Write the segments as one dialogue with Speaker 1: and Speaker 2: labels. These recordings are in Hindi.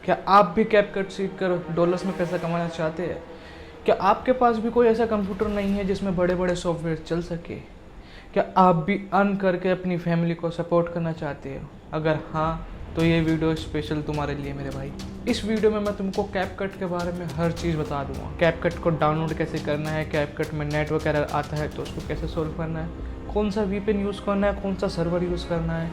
Speaker 1: क्या आप भी कैपकट सीख कर डॉलर्स में पैसा कमाना चाहते हैं? क्या आपके पास भी कोई ऐसा कंप्यूटर नहीं है जिसमें बड़े बड़े सॉफ्टवेयर चल सके? क्या आप भी अर्न करके अपनी फैमिली को सपोर्ट करना चाहते हो? अगर हाँ, तो ये वीडियो स्पेशल तुम्हारे लिए मेरे भाई। इस वीडियो में मैं तुमको कैपकट के बारे में हर चीज़ बता दूंगा। कैपकट को डाउनलोड कैसे करना है, कैपकट में नेटवर्क एरर आता है तो उसको कैसे सोल्व करना है, कौन सा वीपीएन यूज़ करना है, कौन सा सर्वर यूज़ करना है,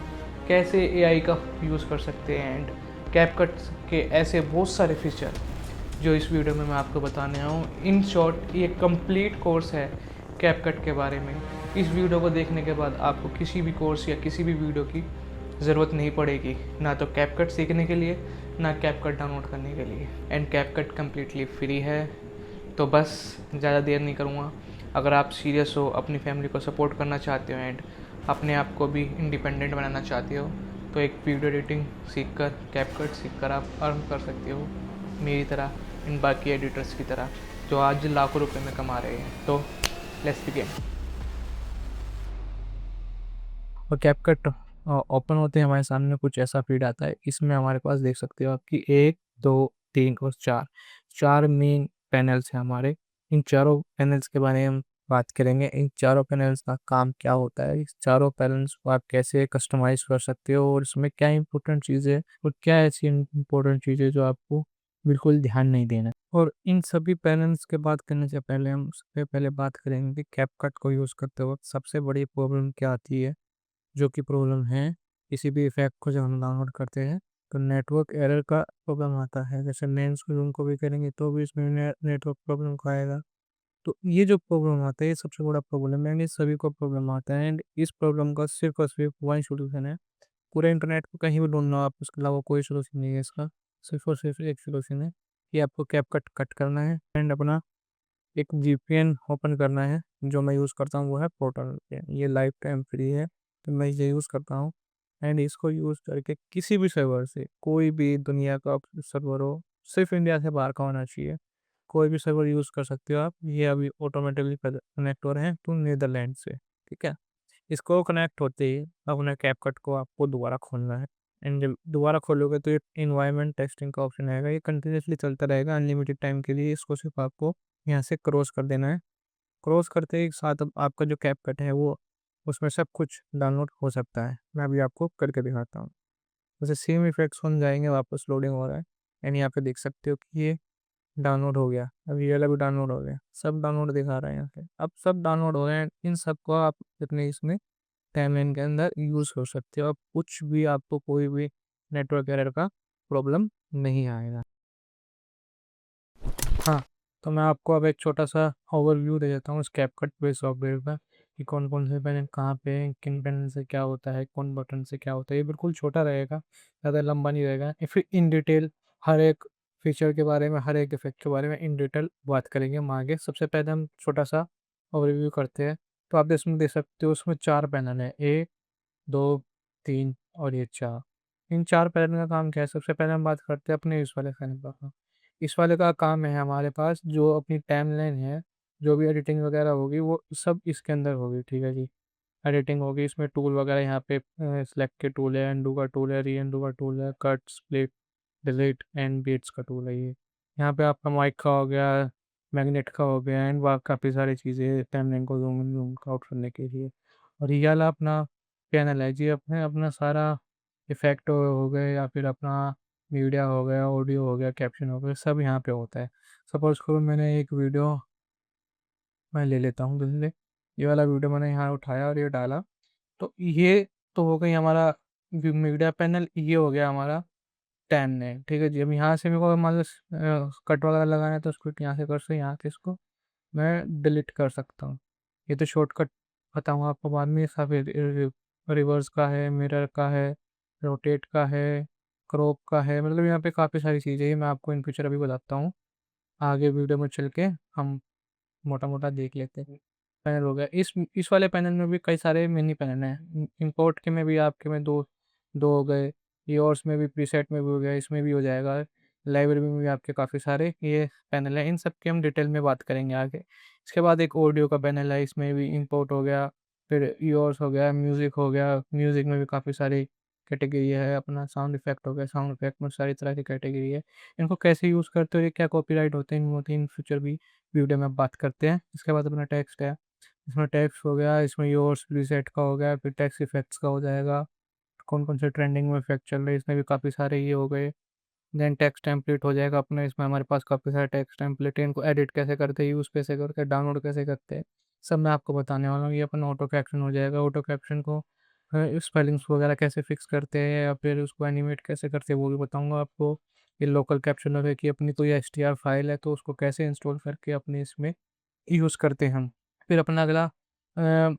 Speaker 1: कैसे एआई का यूज़ कर सकते हैं, एंड कैपकट के ऐसे बहुत सारे फीचर जो इस वीडियो में मैं आपको बताने आया हूँ। इन शॉर्ट ये कंप्लीट कोर्स है कैपकट के बारे में। इस वीडियो को देखने के बाद आपको किसी भी कोर्स या किसी भी वीडियो की ज़रूरत नहीं पड़ेगी, ना तो कैपकट सीखने के लिए, ना कैपकट डाउनलोड करने के लिए। एंड कैपकट कम्प्लीटली फ्री है। तो बस ज़्यादा देर नहीं करूँगा। अगर आप सीरियस हो, अपनी फैमिली को सपोर्ट करना चाहते हो एंड अपने आप को भी इंडिपेंडेंट बनाना चाहते हो, तो एक वीडियो एडिटिंग सीख कर, कैपकट सीख कर आप अर्न कर सकते हो, मेरी तरह, इन बाकी एडिटर्स की तरह जो आज लाखों रुपए में कमा रहे हैं। तो लेट्स बिगिन।
Speaker 2: और कैपकट ओपन होते हैं हमारे सामने कुछ ऐसा फीड आता है। इसमें हमारे पास देख सकते हो आपकी एक, दो, तीन और चार, चार मेन पैनल्स हैं हमारे। इन चारों पैनल्स के बारे में हम बात करेंगे। इन चारों पैनल्स का काम क्या होता है, इस चारों पैनल्स को आप कैसे कस्टमाइज कर सकते हो, और इसमें क्या इंपॉर्टेंट चीज़ें और क्या ऐसी इंपॉर्टेंट चीज़ें जो आपको बिल्कुल ध्यान नहीं देना है। और इन सभी पैनल्स के बात करने से पहले हम सबसे पहले बात करेंगे कि कैपकट को यूज़ करते वक्त सबसे बड़ी प्रॉब्लम क्या आती है। जो कि प्रॉब्लम है, किसी भी इफ़ेक्ट को जब हम डाउनलोड करते हैं तो नेटवर्क एरर का प्रॉब्लम आता है। जैसे मेंस को जूम को भी करेंगे तो भी इसमें नेटवर्क प्रॉब्लम का आएगा। तो ये जो प्रॉब्लम आता है ये सबसे बड़ा प्रॉब्लम है, एंड ये सभी को प्रॉब्लम आता है। एंड इस प्रॉब्लम का सिर्फ और सिर्फ वन सॉल्यूशन है। पूरे इंटरनेट को कहीं भी ढूंढना हो आप, उसके अलावा कोई सॉल्यूशन नहीं है इसका। सिर्फ और सिर्फ एक सॉल्यूशन है कि आपको कैप कट कट करना है एंड अपना एक वीपीएन ओपन करना है। जो मैं यूज़ करता हूँ वो है पोर्टल VPN। ये लाइफ टाइम फ्री है, तो मैं ये यूज़ करता हूँ। एंड इसको यूज़ करके किसी भी सर्वर से, कोई भी दुनिया का सर्वर हो, सिर्फ इंडिया से बाहर का होना चाहिए, कोई भी सर्वर यूज़ कर सकते हो आप। ये अभी ऑटोमेटिकली कनेक्ट हो रहे हैं टू नीदरलैंड से, ठीक है। इसको कनेक्ट होते ही अपने कैपकट को आपको दोबारा खोलना है। एंड जब दोबारा खोलोगे तो ये इन्वायरमेंट टेस्टिंग का ऑप्शन आएगा। ये कंटिन्यूसली चलता रहेगा अनलिमिटेड टाइम के लिए। इसको सिर्फ आपको यहाँ से क्रॉस कर देना है। क्रॉस करते ही साथ अब आपका जो कैपकट है वो, उसमें सब कुछ डाउनलोड हो सकता है। मैं अभी आपको करके दिखाता हूँ। जैसे सेम इफेक्ट्स हो जाएंगे, वापस लोडिंग हो रहा है। एंड यहाँ पे देख सकते हो कि ये डाउनलोड हो गया। अब ये वाला भी डाउनलोड हो गया, सब डाउनलोड दिखा रहा है यहाँ पे। अब सब डाउनलोड हो गए हैं। इन सबको आप अपने इसमें टाइमलाइन के अंदर यूज़ कर सकते हो। अब कुछ भी आपको कोई भी नेटवर्क एरर का प्रॉब्लम नहीं आएगा। हाँ, तो मैं आपको अब एक छोटा सा ओवरव्यू दे देता हूँ इस कैपकट बेस्ड सॉफ्टवेयर का, कि कौन कौन से पैनल कहाँ पे हैं, किन पैनल से क्या होता है, कौन बटन से क्या होता है। ये बिल्कुल छोटा रहेगा, ज़्यादा लंबा नहीं रहेगा। फिर इन डिटेल हर एक फीचर के बारे में, हर एक इफेक्ट के बारे में इन डिटेल बात करेंगे हम आगे। सबसे पहले हम छोटा सा ओवरव्यू करते हैं। तो आप इसमें देख सकते हो, उसमें चार पैनल है, एक, दो, तीन और ये चार। इन चार पैनल का काम क्या है? सबसे पहले हम बात करते हैं अपने इस वाले पैनल का। इस वाले का काम है हमारे पास जो अपनी टाइमलाइन है, जो भी एडिटिंग वगैरह होगी वो सब इसके अंदर होगी, ठीक है जी। एडिटिंग होगी इसमें, टूल वगैरह यहाँ पे सिलेक्ट के टूल है, एंडू का टूल है, री एंडू का टूल है, cut, split, delete and beats का टूल है ये। यहाँ पे आपका माइक का हो गया, मैग्नेट का हो गया, एंड वहाँ काफ़ी सारी चीज़ें टाइमलाइन को जूम इन जूम आउट करने के लिए। और ये वाला अपना पैनल है जी, अपने अपना सारा इफेक्ट हो गए या फिर अपना मीडिया हो गया, ऑडियो हो गया, कैप्शन हो गया, सब यहाँ पे होता है। सपोज करो मैंने एक वीडियो मैं ले लेता हूँ जैसे, ये वाला वीडियो मैंने यहाँ उठाया और ये डाला। तो ये तो हो गई हमारा मीडिया पैनल, ये हो गया हमारा टाइमलाइन, ठीक है जी। अब यहाँ से मेरे को मान लो कट वगैरह लगाना है तो उसको यहाँ से कर से यहाँ से इसको मैं डिलीट कर सकता हूँ। ये तो शॉर्टकट बताऊँ आपको बाद में। सब रिवर्स का है, मिरर का है, रोटेट का है, क्रॉप का है, मतलब यहाँ पे काफ़ी सारी चीज़ें हैं। मैं आपको इन फ्यूचर अभी बताता हूँ, आगे वीडियो में चल के हम मोटा मोटा देख लेते हैं। पैनल हो गया। इस वाले पैनल में भी कई सारे मिनी पैनल हैं। इंपोर्ट के में भी आपके में दो दो हो गए, योर्स में भी, प्रीसेट में भी हो गया, इसमें भी हो जाएगा, लाइब्रेरी में भी आपके काफ़ी सारे ये पैनल हैं। इन सब की हम डिटेल में बात करेंगे आगे। इसके बाद एक ऑडियो का पैनल है, इसमें भी इंपोर्ट हो गया, फिर योर्स हो गया, म्यूज़िक हो गया, म्यूज़िक में भी काफ़ी सारी कैटेगरी है, अपना साउंड इफ़ेक्ट हो गया, साउंड इफ़ेक्ट में सारी तरह की कैटेगरी है। इनको कैसे यूज़ करते हो, ये क्या कॉपीराइट होते हैं, इन फ्यूचर भी वीडियो में बात करते हैं। इसके बाद अपना टेक्स्ट है, इसमें टेक्स्ट हो गया, इसमें योर्स प्रीसेट का हो गया, फिर टेक्स्ट इफ़ेक्ट्स का हो जाएगा, कौन-कौन से ट्रेंडिंग में इफ़ेक्ट चल रहे हैं, इसमें भी काफ़ी सारे ये हो गए। देन टेक्स्ट टेम्पलेट हो जाएगा अपना, इसमें हमारे पास काफ़ी सारे टेक्स्ट टेम्पलेट हैं, इनको एडिट कैसे करते हैं, यूज़ कैसे करते हैं, डाउनलोड कैसे करते हैं, सब मैं आपको बताने वाला हूँ। ये अपना ऑटो कैप्शन हो जाएगा, ऑटो कैप्शन को स्पेलिंग्स वगैरह कैसे फिक्स करते हैं या फिर उसको एनिमेट कैसे करते हैं वो भी बताऊँगा आपको। ये लोकल कैप्शन हो गया कि अपनी कोई एसटीआर फाइल है तो उसको कैसे इंस्टॉल करके अपने इसमें यूज़ करते हैं हम। फिर अपना अगला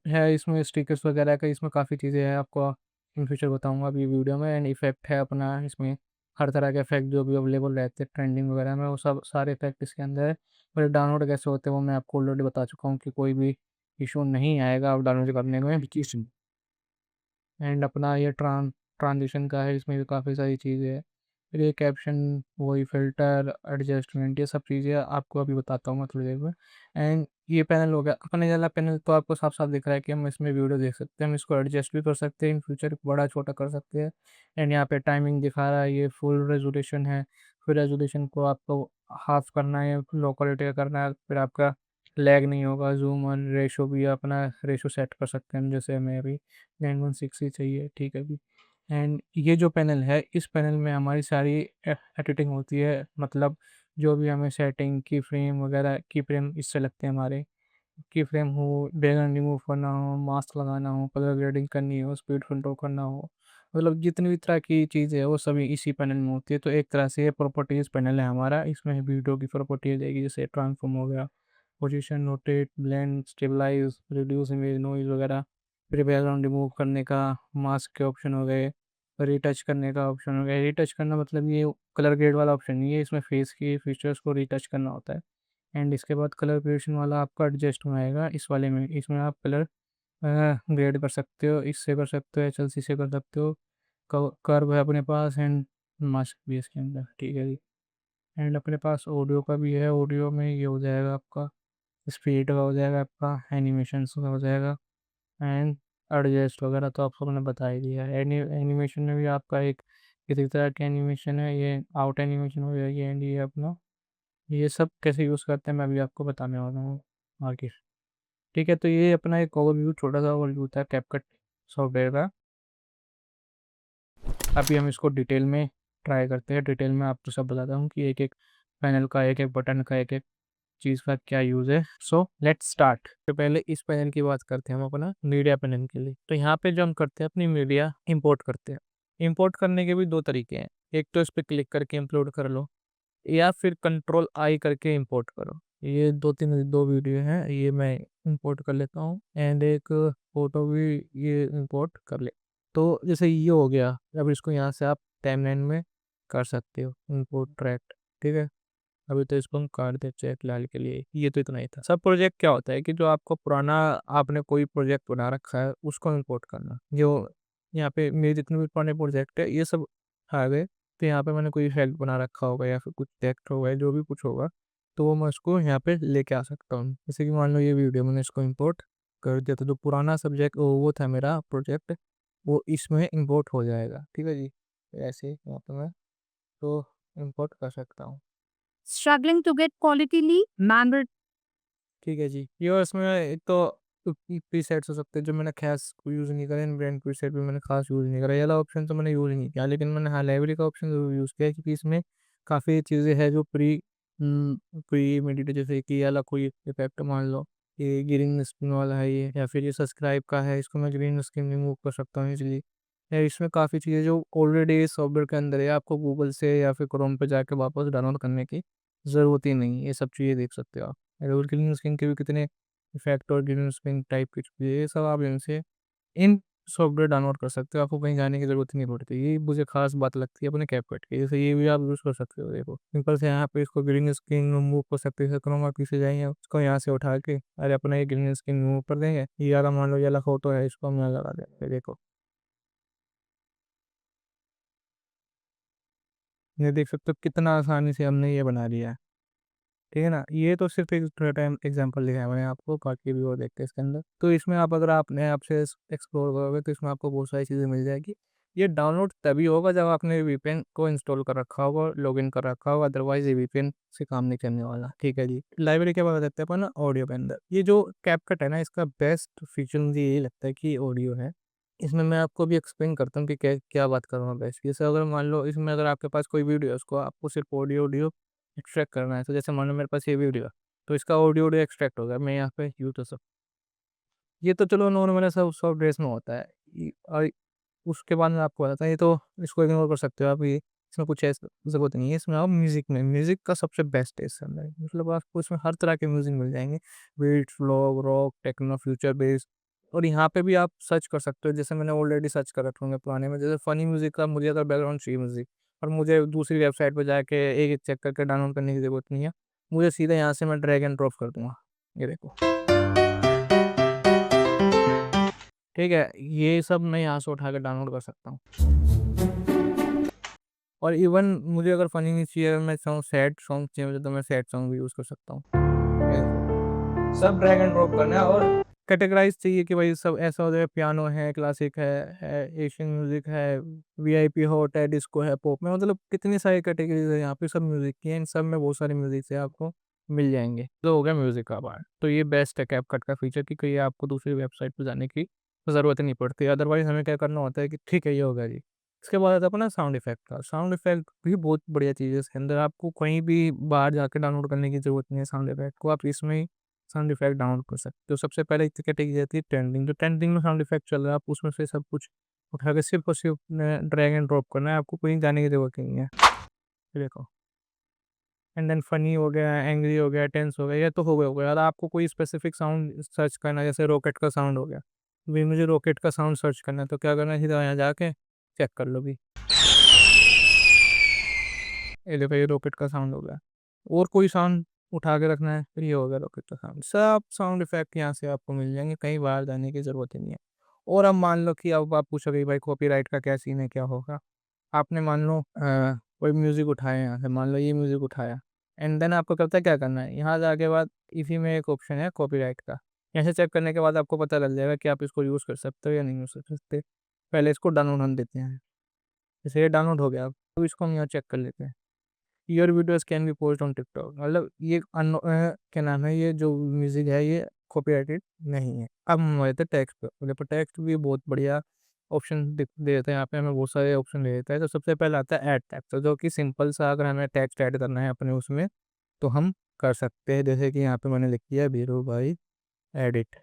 Speaker 2: है इसमें स्टिकर्स वगैरह का, इसमें काफ़ी चीज़ें हैं, आपको इन फ्यूचर बताऊँगा अभी वीडियो में। एंड इफ़ेक्ट है अपना, इसमें हर तरह के इफ़ेक्ट जो भी अवेलेबल रहते हैं ट्रेंडिंग वगैरह में, वो सब सारे इफ़ेक्ट इसके अंदर है। और डाउनलोड कैसे होते हैं वो मैं आपको ऑलरेडी बता चुका हूँ कि कोई भी इश्यू नहीं आएगा आप डाउनलोड करने में। एंड अपना ये ट्रांज़िशन का है, इसमें भी काफ़ी सारी चीज़ें हैं। फिर ये कैप्शन, वही फ़िल्टर, एडजस्टमेंट, ये सब चीज़ें आपको अभी बताता हूँ मैं थोड़ी देर में। एंड ये पैनल हो गया, अपने वाला पैनल तो आपको साफ-साफ दिख रहा है कि हम इसमें वीडियो देख सकते हैं, हम इसको एडजस्ट भी कर सकते हैं, इन फ्यूचर बड़ा-छोटा कर सकते हैं। एंड यहाँ पे टाइमिंग दिखा रहा है, ये फुल रेज़ोल्यूशन है, फिर रेज़ोल्यूशन को आपको हाफ़ करना है, लो क्वालिटी का करना है, फिर आपका लैग नहीं होगा, ज़ूम और रेशो भी अपना रेशो सेट कर सकते हैं हम, जैसे हमें अभी 916 ही चाहिए, ठीक है अभी। एंड ये जो पैनल है, इस पैनल में हमारी सारी एडिटिंग होती है, मतलब जो भी हमें सेटिंग, की फ्रेम वगैरह, की फ्रेम इससे लगते हैं हमारे, की फ्रेम हो, बैकग्राउंड रिमूव करना हो, मास्क लगाना हो, कलर ग्रेडिंग करनी हो, स्पीड कंट्रोल करना हो, मतलब जितनी भी तरह की चीज़ें हैं वो सभी इसी पैनल में होती है। तो एक तरह से ये प्रॉपर्टीज़ पैनल है हमारा, इसमें वीडियो की प्रॉपर्टीज़ आएगी, जैसे ट्रांसफॉर्म हो गया, position, rotate, blend, stabilise, reduce image noise वगैरह, फिर बैकग्राउंड रिमूव करने का, मास्क के ऑप्शन हो गए, रीटच करने का ऑप्शन हो गया। रीटच करना मतलब ये कलर ग्रेड वाला ऑप्शन नहीं है, इसमें फेस के फीचर्स को रीटच करना होता है। एंड इसके बाद कलर ग्रेडेशन वाला आपका एडजस्ट में आएगा, इस वाले में, इसमें आप कलर ग्रेड कर सकते हो, इससे कर सकते हो, एचएलसी से कर सकते हो, कर्व है अपने पास, एंड मास्क भी है इसके अंदर, ठीक है जी। एंड अपने पास ऑडियो का भी है, ऑडियो में ये हो जाएगा आपका, स्पीड का हो जाएगा आपका, एनिमेशन का हो जाएगा, एंड एडजस्ट वगैरह तो आपको मैंने बता ही दिया है। एनिमेशन में भी आपका एक किसी तरह का एनिमेशन है, ये आउट एनिमेशन हो जाएगी, एंड ये अपना, ये सब कैसे यूज़ करते हैं मैं अभी आपको बताने वाला हूँ आगे। ठीक है, तो ये अपना एक ओवरव्यू, छोटा सा ओवरव्यू था कैपकट सॉफ्टवेयर का। अभी हम इसको डिटेल में ट्राई करते हैं, डिटेल में आपको सब बताता हूँ कि एक एक पैनल का, एक एक बटन का, एक एक चीज़ का क्या यूज़ है। So let's start. तो पहले इस पैनल की बात करते हैं हम अपना मीडिया पैनल के लिए। तो यहाँ पे जो हम करते हैं अपनी मीडिया इंपोर्ट करते हैं। इंपोर्ट करने के भी दो तरीके हैं, एक तो इस पे क्लिक करके इंपोर्ट कर लो, या फिर कंट्रोल आई करके इंपोर्ट करो। ये 2 वीडियो हैं, ये मैं इंपोर्ट कर लेता हूँ, एंड एक फ़ोटो भी ये इंपोर्ट कर ले। तो जैसे ये हो गया, अब इसको यहाँ से आप टाइमलाइन में कर सकते हो इंपोर्ट डायरेक्ट, ठीक है? अभी तो इसको हम काट देते हैं फिलहाल के लिए, ये तो इतना ही था। सब प्रोजेक्ट क्या होता है कि जो आपको पुराना, आपने कोई प्रोजेक्ट बना रखा है उसको इंपोर्ट करना। जो यहाँ पे मेरे जितने भी पुराने प्रोजेक्ट है ये सब आ गए, तो यहाँ पे मैंने कोई इफ़ेक्ट बना रखा होगा या फिर कुछ टेक्स्ट होगा, जो भी कुछ होगा, तो वो मैं उसको यहाँ पे लेके आ सकता हूँ। जैसे कि मान लो ये वीडियो मैंने इसको इंपोर्ट कर दिया, तो जो पुराना सब्जेक्ट वो था मेरा प्रोजेक्ट, वो इसमें इंपोर्ट हो जाएगा, ठीक है जी। ऐसे ही यहाँ पे मैं तो इंपोर्ट कर सकता हूँ।
Speaker 3: Struggling to get quality lead? Mandatory
Speaker 2: ठीक है जी। ये और इसमें एक तो प्रीसेट्स हो सकते हैं जो मैंने ख़ास यूज़ नहीं करे, ब्रांड प्रीसेट भी मैंने ख़ास यूज़ नहीं करा। ये वाला ऑप्शन तो मैंने यूज़ ही नहीं किया, लेकिन मैंने हाँ, लाइब्रेरी का ऑप्शन ज़रूर यूज़ किया है, क्योंकि इसमें काफ़ी चीज़ें हैं जो प्री मेडिटेट, जैसे कि ये वाला कोई इफ़ेक्ट मान लो, ये ग्रीन स्क्रीन वाला है ये, या फिर ये सब्सक्राइब का है, इसको मैं ग्रीन स्क्रीन रिमूव कर सकता हूँ इज़िली। या इसमें काफ़ी चीज़ें जो ऑलरेडी सॉफ्टवेयर के अंदर है, आपको गूगल से या फिर क्रोम पे जाके वापस डाउनलोड करने की ज़रूरत ही नहीं है। ये सब चीज़ें देख सकते हो आप। रोल ग्रीन स्क्रीन के भी कितने इफेक्ट और ग्रीन स्क्रीन टाइप की चीज़ें, ये सब आप इनसे इन सॉफ्टवेयर डाउनलोड कर सकते हो, आपको कहीं जाने की ज़रूरत ही नहीं पड़ती। ये मुझे खास बात लगती है अपने कैपकट की, जैसे ये भी आप यूज़ कर सकते हो। देखो सिंपल से यहाँ पे इसको ग्रीन स्क्रीन रिमूव कर सकते हो, क्रोमा की से जाएंगे उसको यहाँ से उठा के, अरे अपना ये ग्रीन स्क्रीन रिमूव कर देंगे, ये वाला मान लो ये वाला फोटो है, इसको हम यहाँ लगा देंगे। देखो ये देख सकते हो कितना आसानी से हमने ये बना लिया है, ठीक है ना? ये तो सिर्फ़ एक थोड़ा टाइम एग्ज़ाम्पल दिखाया मैंने आपको, बाकी भी और देखते हैं इसके अंदर। तो इसमें आप अगर आपने ऐप से एक्सप्लोर करोगे तो इसमें आपको बहुत सारी चीज़ें मिल जाएगी। ये डाउनलोड तभी होगा जब आपने वीपीएन को इंस्टॉल कर रखा होगा, लॉगिन कर रखा होगा, अदरवाइज ये वीपीएन से काम नहीं करने वाला। ठीक है जी, लाइब्रेरी के बाद आ जाते हैं अपन ऑडियो के अंदर। ये जो कैपकट है ना, इसका बेस्ट फीचर मुझे यही लगता है कि ऑडियो है। इसमें मैं आपको भी एक्सप्लेन करता हूँ कि क्या क्या बात कर रहा हूँ बेस्ट। जैसे अगर मान लो इसमें अगर आपके पास कोई वीडियो है, उसको आपको सिर्फ ऑडियो ऑडियो एक्सट्रैक्ट करना है। तो जैसे मान लो मेरे पास ये वीडियो है, तो इसका ऑडियो ऑडियो एक्सट्रैक्ट होगा, मैं यहाँ पे यूँ तो सब, ये तो चलो नॉर्मल है, सब सॉफ्टवेयर में होता है। और उसके बाद मैं आपको बताता हूँ, ये तो इसको इग्नोर कर सकते हो आप, ये इसमें कुछ ऐसा ज़रूरत नहीं है। इसमें आप म्यूज़िक का सबसे बेस्ट है इसके अंदर, मतलब आपको इसमें हर तरह के म्यूज़िक मिल जाएँगे, beat, folk, rock, techno, future bass. और यहाँ पे भी आप सर्च कर सकते हो, जैसे मैंने ऑलरेडी सर्च कर रखे होंगे पुराने में। जैसे फ़नी म्यूज़िक का मुझे अगर बैकग्राउंड चाहिए म्यूज़िक, और मुझे दूसरी वेबसाइट पे जाके एक-एक चेक करके डाउनलोड करने की ज़रूरत नहीं है। मुझे सीधा यहाँ से मैं ड्रैग एंड ड्रॉप कर दूँगा, ये देखो। ठीक है? ये सब मैं यहाँ से उठा के डाउनलोड कर सकता हूँ। और इवन मुझे अगर फ़नी नहीं चाहिए, मैं सैड सॉन्ग चाहिए मुझे, तो मैं सैड सॉन्ग भी यूज़ कर सकता हूँ। ये देखो, सब ड्रैग एंड ड्रॉप करना है। और कैटेगराइज़ चाहिए कि भाई सब ऐसा हो जाए, पियानो है, क्लासिक है एशियन म्यूज़िक है, वीआईपी हॉट है, डिस्को है, पॉप में, मतलब कितनी सारी कैटेगरीज़ है यहाँ पे सब म्यूज़िक की हैं। इन सब में बहुत सारे म्यूज़िक से आपको मिल जाएँगे। तो हो गया म्यूज़िक का पार्ट। तो ये बेस्ट है कैपकट का फीचर कि कोई आपको दूसरी वेबसाइट पे जाने की ज़रूरत नहीं पड़ती। अदरवाइज़ हमें क्या करना होता है कि ठीक है, ये हो गया जी। इसके बाद आता है अपना साउंड इफ़ेक्ट का। साउंड इफ़ेक्ट भी बहुत बढ़िया चीज़ है इसके अंदर, आपको कहीं भी बाहर जाके डाउनलोड करने की ज़रूरत नहीं है साउंड इफ़ेक्ट को, आप इसमें ही साउंड इफ़ेक्ट डाउनलोड कर सकते हो। सबसे पहले एक कैटेगरी आती है ट्रेंडिंग, जो ट्रेंडिंग में साउंड इफ़ेक्ट चल रहा है, आप उसमें से सब कुछ उठा के सिर्फ़ और सिर्फ़ ड्रैग एंड ड्रॉप करना है, आपको कहीं जाने की ज़रूरत नहीं है। ये देखो, एंड देन फनी हो गया, एंग्री हो गया, टेंस हो गया, ये तो हो गया। और आपको कोई स्पेसिफिक साउंड सर्च करना है, जैसे रॉकेट का साउंड हो गया, भी मुझे रॉकेट का साउंड सर्च करना है, तो क्या करना है, सीधा यहाँ जाके चेक कर लो भी। ये देखो, ये रॉकेट का साउंड हो गया। और कोई साउंड उठा के रखना है, फिर ये हो गया रॉकेट का साउंड। सब साउंड इफ़ेक्ट यहाँ से आपको मिल जाएँगे, कहीं बाहर जाने की ज़रूरत ही नहीं है। और अब मान लो कि अब आप पूछोगे कि भाई कॉपीराइट का क्या सीन है, क्या होगा? आपने मान लो कोई म्यूज़िक उठाया यहाँ से, मान लो ये म्यूज़िक उठाया, एंड देन आपको पता है क्या करना है? यहाँ जाके बाद इसी में एक ऑप्शन है कॉपीराइट का। यहाँ से चेक करने के बाद आपको पता लग जाएगा कि आप इसको यूज़ कर सकते हो या नहीं यूज़ कर सकते। पहले इसको डाउनलोड होने देते हैं। जैसे ये डाउनलोड हो गया, तो इसको हम यहाँ चेक कर लेते हैं। Your videos can be post on TikTok, मतलब ये क्या नाम है, ये जो म्यूज़िक है ये कॉपीराइटेड नहीं है। अब हम आ जाते हैं टेक्स्ट पे, बोले पर टेक्स्ट भी बहुत बढ़िया ऑप्शन दे देता है, यहाँ पे हमें बहुत सारे ऑप्शन दे देता है। तो सबसे पहले आता है ऐड टेक्स्ट, तो जो कि सिंपल सा अगर हमें टेक्स्ट ऐड करना है अपने उसमें, तो हम कर सकते हैं। जैसे कि यहाँ पे मैंने लिख दिया बीरू भाई एडिट,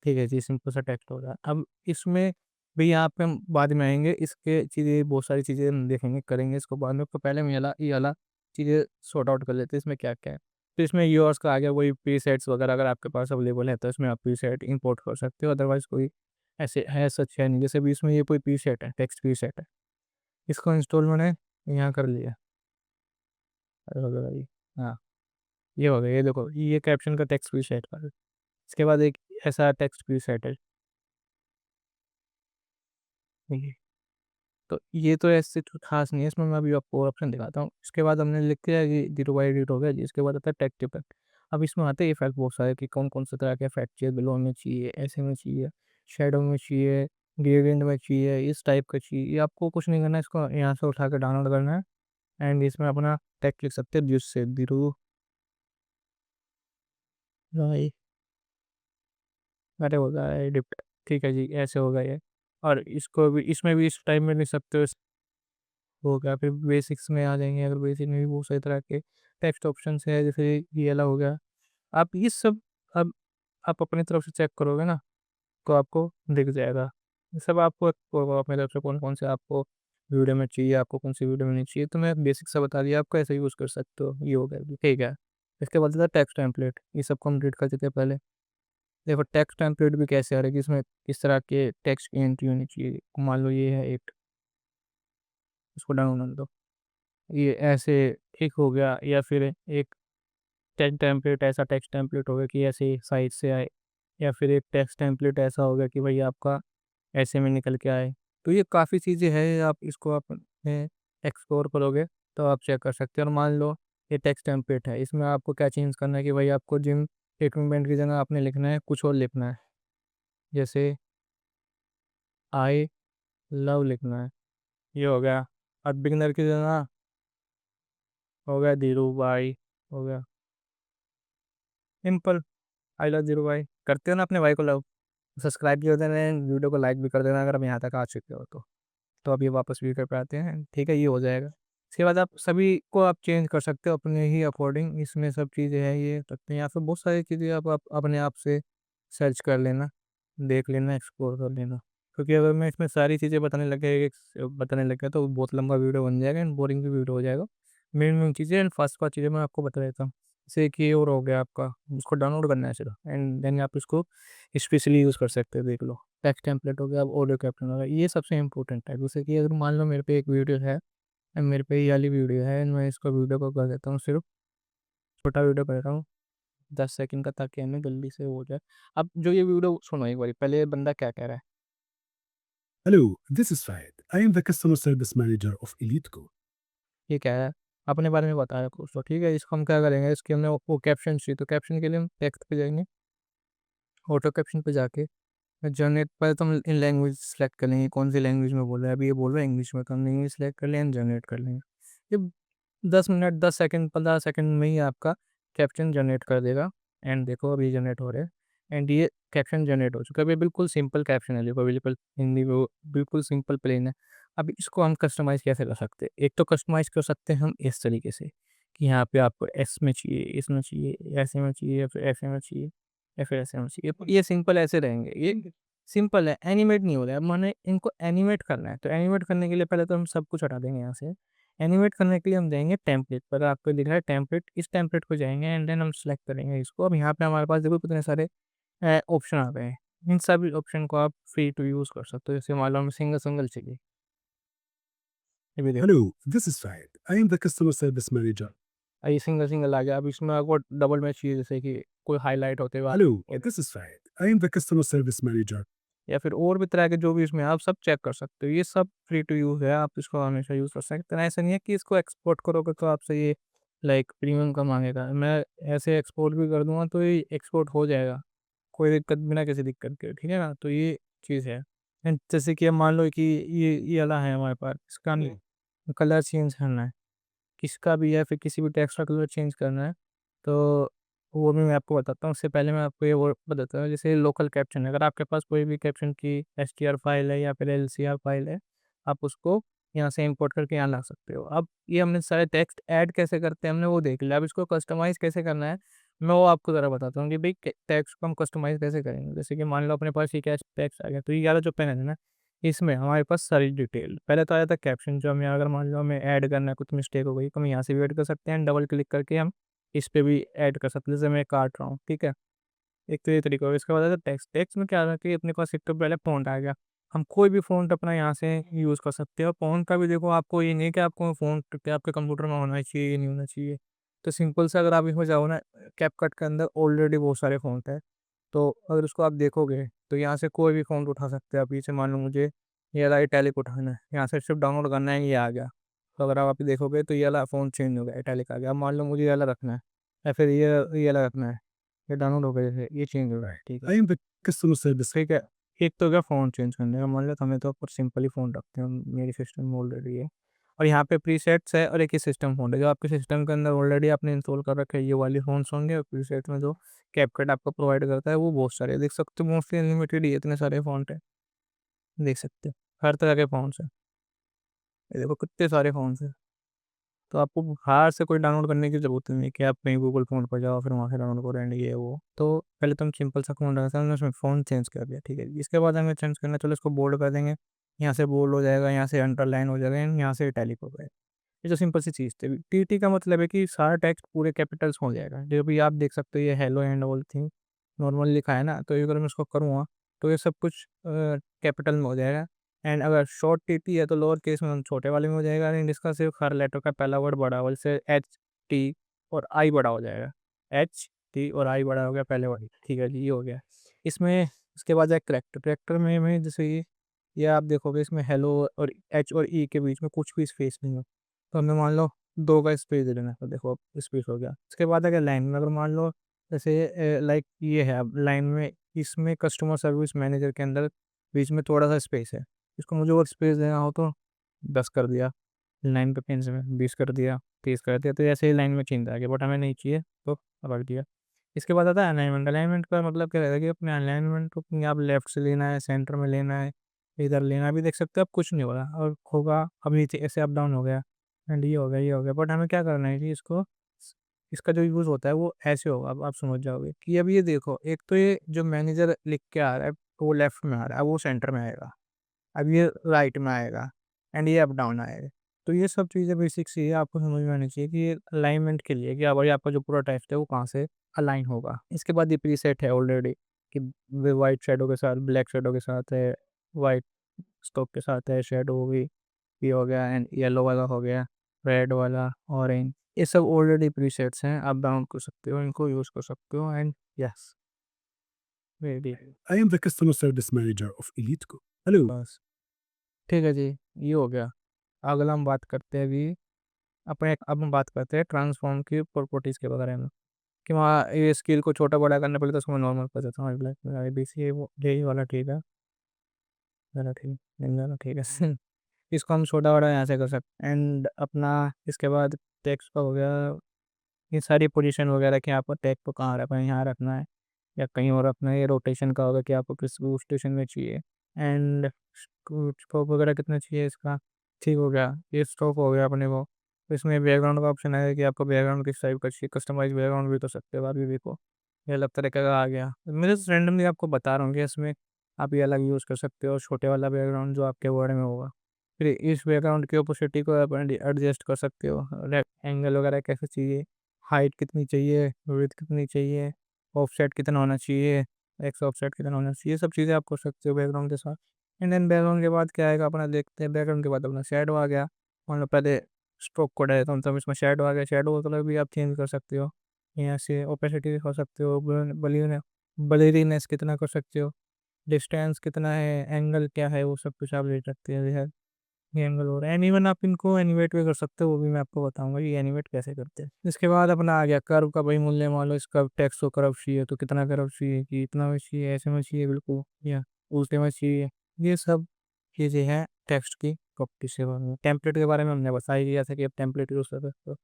Speaker 2: ठीक है जी, सिंपल सा टेक्स्ट हो रहा है। अब इसमें भी यहाँ पे हम बाद में आएँगे, इसके चीज़ें बहुत सारी चीज़ें हम देखेंगे, करेंगे इसको बाद में। तो पहले हम ये वाला चीज़ें सॉर्ट आउट कर लेते हैं, इसमें क्या-क्या है। तो इसमें योर्स का आ गया, वही प्रीसेट्स वगैरह अगर आपके पास अवेलेबल है, तो इसमें आप प्रीसेट इंपोर्ट कर सकते हो, अदरवाइज़ कोई ऐसे है सच है नहीं। जैसे अभी इसमें ये कोई प्रीसेट है, टेक्स्ट प्रीसेट है, इसको इंस्टॉल मैंने यहाँ कर लिया। अरे वगैरह ये, हाँ, ये हो गया, ये देखो, ये कैप्शन का टेक्स्ट प्रीसेट है। इसके बाद एक ऐसा टेक्स्ट प्रीसेट है। तो ये तो ऐसे कुछ ख़ास नहीं है, इसमें मैं अभी आपको ऑप्शन दिखाता हूँ। इसके बाद हमने लिख दिया कि 0 बाय एडिट हो गया जी, इसके बाद आता है टेक्स्ट इफ़ेक्ट। अब इसमें आते हैं इफ़ेक्ट बहुत सारे कि कौन-कौन से तरह के इफ़ेक्ट चाहिए, बिलो में चाहिए, ऐसे में चाहिए, शैडो में चाहिए, ग्रेडिएंट में चाहिए, इस टाइप का चाहिए। ये आपको कुछ नहीं करना है, इसको यहाँ से उठा के डाउनलोड करना है, एंड इसमें अपना टेक्स्ट लिख सकते हैं जिससे दिरू भाई, अरे होगा एडिट, ठीक है जी, ऐसे होगा ये। और इसको भी, इसमें भी इस टाइप में लिख सकते हो, हो गया। फिर बेसिक्स में आ जाएँगे, अगर बेसिक में भी बहुत सारी तरह के टेक्स्ट ऑप्शंस है, जैसे ये वाला हो गया। आप ये सब अब आप अपनी तरफ से चेक करोगे ना, तो आपको दिख जाएगा। ये सब आपको होगा अपनी तरफ से कौन-कौन से आपको वीडियो में चाहिए, आपको कौन-सी वीडियो में नहीं चाहिए। तो मैं बेसिक सा बता दिया, आप कैसे यूज़ कर सकते हो, ये हो गया जी, ठीक है। इसके बाद आता है टेक्स्ट टेम्पलेट, ये सब कंप्लीट कर चुके हैं पहले। देखो टेक्स्ट टेम्पलेट भी कैसे आ रहा है कि इसमें किस तरह के टेक्स्ट की एंट्री होनी चाहिए। मान लो ये है एक, इसको डाउनलोड होने दो। ये ऐसे एक हो गया, या फिर एक टेक्स्ट टेम्पलेट, ऐसा टेक्स्ट टेम्पलेट हो गया कि ऐसे साइड से आए, या फिर एक टेक्स्ट टेम्पलेट ऐसा हो गया कि भाई आपका ऐसे में निकल के आए। तो ये काफ़ी चीज़ें हैं, आप इसको आप एक्सप्लोर करोगे तो आप चेक कर सकते हो। और मान लो ये टेक्स्ट टेम्पलेट है, इसमें आपको क्या चेंज करना है कि भाई आपको जिम इक्विपमेंट की जगह आपने लिखना है कुछ और लिखना है, जैसे आई लव लिखना है। ये हो गया। अब बिगनर की जगह हो गया धीरू भाई, हो गया सिंपल। आई लव धीरू भाई, करते हो ना अपने भाई को लव, सब्सक्राइब भी कर देना, वीडियो को लाइक भी कर देना अगर हम यहाँ तक आ चुके हो तो। तो अभी वापस वीडियो पे आते हैं, ठीक है, ये हो जाएगा। इसके बाद आप सभी को आप चेंज कर सकते हो अपने ही अकॉर्डिंग, इसमें सब चीज़ें हैं ये सकते हैं, या फिर बहुत सारी चीज़ें आप अपने आप से सर्च कर लेना, देख लेना, एक्सप्लोर कर लेना। क्योंकि अगर मैं इसमें सारी चीज़ें बताने लग गया तो बहुत लंबा वीडियो बन जाएगा एंड बोरिंग भी वीडियो हो जाएगा। मेन मेन चीज़ें एंड फास्ट फास्ट चीज़ें मैं आपको बता देता हूँ। जैसे कि ये और हो गया आपका, उसको डाउनलोड करना है सिर्फ एंड देन आप इसको स्पेशली यूज़ कर सकते हो, देख लो। टेक्स्ट टेम्पलेट हो गया, अब ऑडियो कैप्शन हो गया, ये सबसे इंपॉर्टेंट है। जैसे कि अगर मान लो मेरे पे एक वीडियो है एंड मेरे पे ये वाली वीडियो है एंड मैं इसको वीडियो को कर देता हूँ, सिर्फ छोटा वीडियो कर देता हूँ 10 सेकंड का, ताकि हमें जल्दी से हो जाए। अब जो ये वीडियो सुनो एक बारी, पहले ये बंदा क्या कह रहा है।
Speaker 4: Hello, this is Fahid. I am the customer service manager of Eliteco.
Speaker 2: ये कह रहा है अपने बारे में बता रहा है कुछ, तो ठीक है, इसको हम क्या करेंगे, इसकी हमने वो कैप्शन चाहिए, तो कैप्शन के लिए हम टेक्स्ट पे जाएंगे, ऑटो कैप्शन पे जाके जनरेट, पहले तो हम इन लैंग्वेज सेलेक्ट कर लेंगे, कौन सी लैंग्वेज में बोल रहा है। अभी ये बोल रहा है इंग्लिश में, तो हम इंग्लिश सेलेक्ट कर लेंगे, जनरेट कर लेंगे। ये 10 मिनट 10 सेकंड 15 सेकंड में ही आपका कैप्शन जनरेट कर देगा। एंड देखो अभी जनरेट हो रहे हैं एंड ये कैप्शन जनरेट हो चुका है। अभी बिल्कुल सिंपल कैप्शन है, देखो बिल्कुल हिंदी में बिल्कुल सिंपल प्लेन है। अब इसको हम कस्टमाइज़ कैसे कर सकते हैं, एक तो कस्टमाइज़ कर सकते हैं हम इस तरीके से कि यहाँ पे आपको एस में चाहिए, इसमें चाहिए, ऐसे में चाहिए, या फिर ऐसे में चाहिए, या फिर ऐसे में चाहिए। ये सिंपल ऐसे रहेंगे, ये सिंपल है, एनिमेट नहीं हो रहा है। अब मैंने इनको एनिमेट करना है, तो एनिमेट करने के लिए पहले तो हम सब कुछ हटा देंगे यहाँ से। एनिमेट करने के लिए हम जाएँगे टेम्पलेट पर, आपको दिख रहा है टेम्पलेट, इस टेम्पलेट को जाएँगे एंड देन हम सेलेक्ट करेंगे इसको। अब यहाँ पे हमारे पास देखो कितने सारे ऑप्शन आ गए हैं। इन सभी ऑप्शन को आप फ्री टू यूज़ कर सकते हो। जैसे मान लो हमें सिंगल-सिंगल चाहिए, ये भी देखो,
Speaker 4: Hello, this is Fahid. I am the customer service manager.
Speaker 2: ये सिंगल-सिंगल आ गया। अब इसमें आपको डबल में चाहिए, जैसे कि कोई हाइलाइट होते हुए
Speaker 4: Hello, this is Fahid. I am the customer service manager.
Speaker 2: या फिर और भी तरह के जो भी इसमें आप सब चेक कर सकते हो। ये सब फ्री टू यूज़ है, आप इसको हमेशा यूज़ कर सकते हैं। ऐसा नहीं है कि इसको एक्सपोर्ट करोगे तो आपसे ये लाइक प्रीमियम का माँगेगा। मैं ऐसे एक्सपोर्ट भी कर दूँगा तो ये एक्सपोर्ट हो जाएगा, कोई दिक्कत, बिना किसी दिक्कत के, ठीक है ना? तो ये चीज़ है। एंड जैसे कि अब मान लो कि ये वाला है हमारे पास, इसका कलर चेंज करना है, किसका भी है, फिर किसी भी टेक्स्ट का कलर चेंज करना है, तो वो भी मैं आपको बताता हूँ। उससे पहले मैं आपको ये वो बताता हूँ, जैसे लोकल कैप्शन है, अगर आपके पास कोई भी कैप्शन की एसटीआर फाइल है या फिर एलसीआर फाइल है, आप उसको यहाँ से इंपोर्ट करके यहाँ ला सकते हो। अब ये हमने सारे टेक्स्ट ऐड कैसे करते हैं हमने वो देख लिया, अब इसको कस्टमाइज़ कैसे करना है, मैं वो आपको ज़रा बताता हूँ कि भाई टेक्स्ट को हम कस्टमाइज़ कैसे करेंगे। जैसे कि मान लो अपने पास ये क्या टेक्स्ट आ गया, तो ये वाला जो पेन है ना, इसमें हमारे पास सारी डिटेल, पहले तो आया था कैप्शन, जो हमें अगर मान लो हमें ऐड करना है, कुछ मिस्टेक हो गई, तो हम यहाँ से भी ऐड कर सकते हैं, डबल क्लिक करके हम इस पे भी ऐड कर सकते हैं। जैसे मैं काट रहा हूँ, ठीक है, एक तो ये तरीका हो। इसके बाद आता है टेक्स्ट। टेक्स्ट में क्या है कि अपने पास एक तो पहले फ़ॉन्ट आ गया, हम कोई भी फ़ॉन्ट अपना यहाँ से यूज़ कर सकते हैं। और फ़ॉन्ट का भी देखो, आपको ये नहीं है कि आपको फ़ॉन्ट के आपके कंप्यूटर में होना चाहिए, ये नहीं होना चाहिए। तो सिंपल से अगर आप इसमें जाओ ना, कैपकट के अंदर ऑलरेडी बहुत सारे फ़ॉन्ट है, तो अगर उसको आप देखोगे तो यहाँ से कोई भी फ़ॉन्ट उठा सकते हैं आप। जैसे मान लो मुझे ये वाला इटैलिक उठाना है, यहाँ से सिर्फ डाउनलोड करना है, ये आ गया। तो अगर आप देखोगे तो ये वाला फ़ॉन्ट चेंज हो गया, इटैलिक आ गया। अब मान लो मुझे ये वाला रखना है, या फिर ये वाला रखना है, ये डाउनलोड हो गया, जैसे ये चेंज हो रहा है, ठीक है।
Speaker 4: I am the customer service.
Speaker 2: ठीक है, एक तो हो गया फ़ॉन्ट चेंज करने का, मान लो तो हमें तो ऊपर सिंपल ही फ़ॉन्ट रखते हैं, मेरी सिस्टम में ऑलरेडी है। और यहाँ पे प्रीसेट्स है और एक ही सिस्टम फ़ॉन्ट है, जो आपके सिस्टम के अंदर ऑलरेडी आपने इंस्टॉल कर रखे हैं, ये वाले फ़ॉन्ट्स होंगे। और प्रीसेट में जो कैपकट आपको प्रोवाइड करता है वो बहुत सारे देख सकते हो, मोस्टली अनलिमिटेड ही इतने सारे फ़ॉन्ट हैं, देख सकते हो, हर तरह के फ़ॉन्ट्स हैं। ये देखो कितने सारे फ़ॉन्ट्स हैं। तो आपको बाहर से कोई डाउनलोड करने की ज़रूरत नहीं है कि आप कहीं गूगल फ़ॉन्ट पर जाओ फिर वहाँ से डाउनलोड करो एंड ये वो। तो पहले तो हम सिंपल सा फ़ॉन्ट रखा था, हमने उसमें फ़ॉन्ट चेंज कर दिया, ठीक है। इसके बाद हमें चेंज करना है, चलो इसको बोल्ड कर देंगे, यहाँ से बोल्ड हो जाएगा, यहाँ से अंडरलाइन हो जाएगा एंड यहाँ से इटैलिक हो जाएगा। ये तो सिंपल सी चीज़ थी। टीटी का मतलब है कि सारा टेक्स्ट पूरे कैपिटल्स में हो जाएगा। जो भी आप देख सकते हो, ये hello and all thing normal लिखा है ना, तो अगर मैं इसको करूँगा तो ये सब कुछ कैपिटल में हो जाएगा। एंड अगर शॉर्ट टीटी है तो लोअर केस में छोटे वाले में हो जाएगा एंड इसका सिर्फ हर लेटर का पहला वर्ड बड़ा हो, जैसे एच टी और आई बड़ा हो जाएगा। एच टी और आई बड़ा हो गया पहले वाली, ठीक है जी, ये हो गया। इसमें इसके बाद है करेक्टर। करेक्टर में जैसे ये आप देखोगे, इसमें हेलो और एच और ई के बीच में कुछ भी स्पेस नहीं हो, तो हमें मान लो 2 का स्पेस दे देना है, तो देखो अब स्पेस हो गया। इसके बाद अगर लाइन में, अगर मान लो जैसे लाइक ये है, अब लाइन में इसमें कस्टमर सर्विस मैनेजर के अंदर बीच में थोड़ा सा स्पेस है, इसको मुझे और स्पेस देना हो तो 10 कर दिया, लाइन पे पेन से मैं 20 कर दिया, 30 कर दिया, तो ऐसे ही लाइन में चेंज आ गया, बट हमें नहीं चाहिए तो रख दिया। इसके बाद आता है अलाइनमेंट। अलाइनमेंट का मतलब क्या रहता है कि अपने अलाइनमेंट को अपने आप लेफ्ट से लेना है, सेंटर में लेना है, इधर लेना है। अभी देख सकते हो आप कुछ नहीं हो रहा और होगा, अभी नीचे ऐसे अप डाउन हो गया एंड ये हो गया, ये हो गया, बट हमें क्या करना है कि इसको, इसका जो यूज़ होता है वो ऐसे होगा। अब आप समझ जाओगे कि अब ये देखो, एक तो ये जो मैनेजर लिख के आ रहा है वो लेफ्ट में आ रहा है, अब वो सेंटर में आएगा, अब ये राइट में आएगा एंड ये अप डाउन आएगा। तो ये सब चीज़ें बेसिक सी है, आपको समझ में आनी चाहिए कि ये अलाइनमेंट के लिए कि भाई आपका जो पूरा टेक्स्ट है वो कहाँ से अलाइन होगा। इसके बाद ये प्रीसेट है ऑलरेडी कि वाइट शेडो के साथ, ब्लैक शेडो के साथ है, वाइट स्टोक के साथ है, शेडो होगी, ये हो गया एंड येलो वाला हो गया, रेड वाला, ऑरेंज, ये सब ऑलरेडी प्रीसेट्स हैं। आप डाउन कर सकते हो, इनको यूज़ कर सकते हो and yes ready
Speaker 4: I am the customer service manager of Eliteco. Hello.
Speaker 2: बस। ठीक है जी, ये हो गया। अगला हम बात करते हैं अभी अपने, अब हम बात करते हैं ट्रांसफॉर्म की प्रॉपर्टीज़ के बारे में कि वहाँ ये स्केल को छोटा बड़ा करने पहले तो उसको मैं नॉर्मल कर देता हूँ, ब्लैक में बी सी, ये वो यही वाला ठीक है, ज़रा ठीक नहीं, ज़रा ठीक है। इसको हम छोटा बड़ा यहाँ से कर सकते हैं एंड अपना इसके बाद टेक्स्ट का हो गया, ये सारी पोजीशन वगैरह कि आपको टैग को कहाँ रखना है, यहाँ रखना है या कहीं और रखना है। ये रोटेशन का होगा कि आपको किस स्टेशन में चाहिए एंड स्कोप वगैरह कितना चाहिए इसका, ठीक हो गया। ये स्टॉक हो गया अपने को। तो इसमें बैकग्राउंड का ऑप्शन है कि आपको बैकग्राउंड किस टाइप का चाहिए, कस्टमाइज बैकग्राउंड भी तो सकते हो आप, ये देखो ये अलग तरीके का आ गया। मैं जस्ट रैंडमली आपको बता रहा हूँ कि इसमें आप ये अलग यूज़ कर सकते हो, छोटे वाला बैकग्राउंड जो आपके वर्ड में होगा। फिर इस बैकग्राउंड की ओपोसिटी को आप एडजस्ट कर सकते हो, एंगल वगैरह कैसे चाहिए, हाइट कितनी चाहिए, विड्थ कितनी चाहिए, ऑफसेट कितना होना चाहिए, एक्स ऑफसेट कितना होना चाहिए, ये सब चीज़ें आप कर सकते हो बैकग्राउंड के साथ। एंड देन बैकग्राउंड के बाद क्या आएगा अपना देखते हैं। बैकग्राउंड के बाद अपना शैडो आ गया। मान लो पहले स्ट्रोक को डालता हूँ तब इसमें शैडो आ गया, शैडो का कलर भी आप चेंज कर सकते हो, यहाँ से ओपेसिटी कर सकते हो, ब्लरीनेस कितना कर सकते हो, डिस्टेंस कितना है, एंगल क्या है, वो सब कुछ आप ले सकते हो। ये एंगल हो रहा है एंड इवन आप इनको एनिमेट भी कर सकते हो, वो भी मैं आपको बताऊंगा ये एनिमेट कैसे करते हैं। इसके बाद अपना आ गया कर्व का भाई मूल्य। मान लो इसका टेक्स्ट को कर्व चाहिए तो कितना कर्व चाहिए, कि इतना में चाहिए, ऐसे में चाहिए बिल्कुल या उल्टे में चाहिए, ये सब चीज़ें हैं टेक्स्ट की प्रॉपर्टी से बारे में। टेम्पलेट के बारे में हमने बताया कि जैसे कि आप टेम्पलेट यूज़ कर सकते हो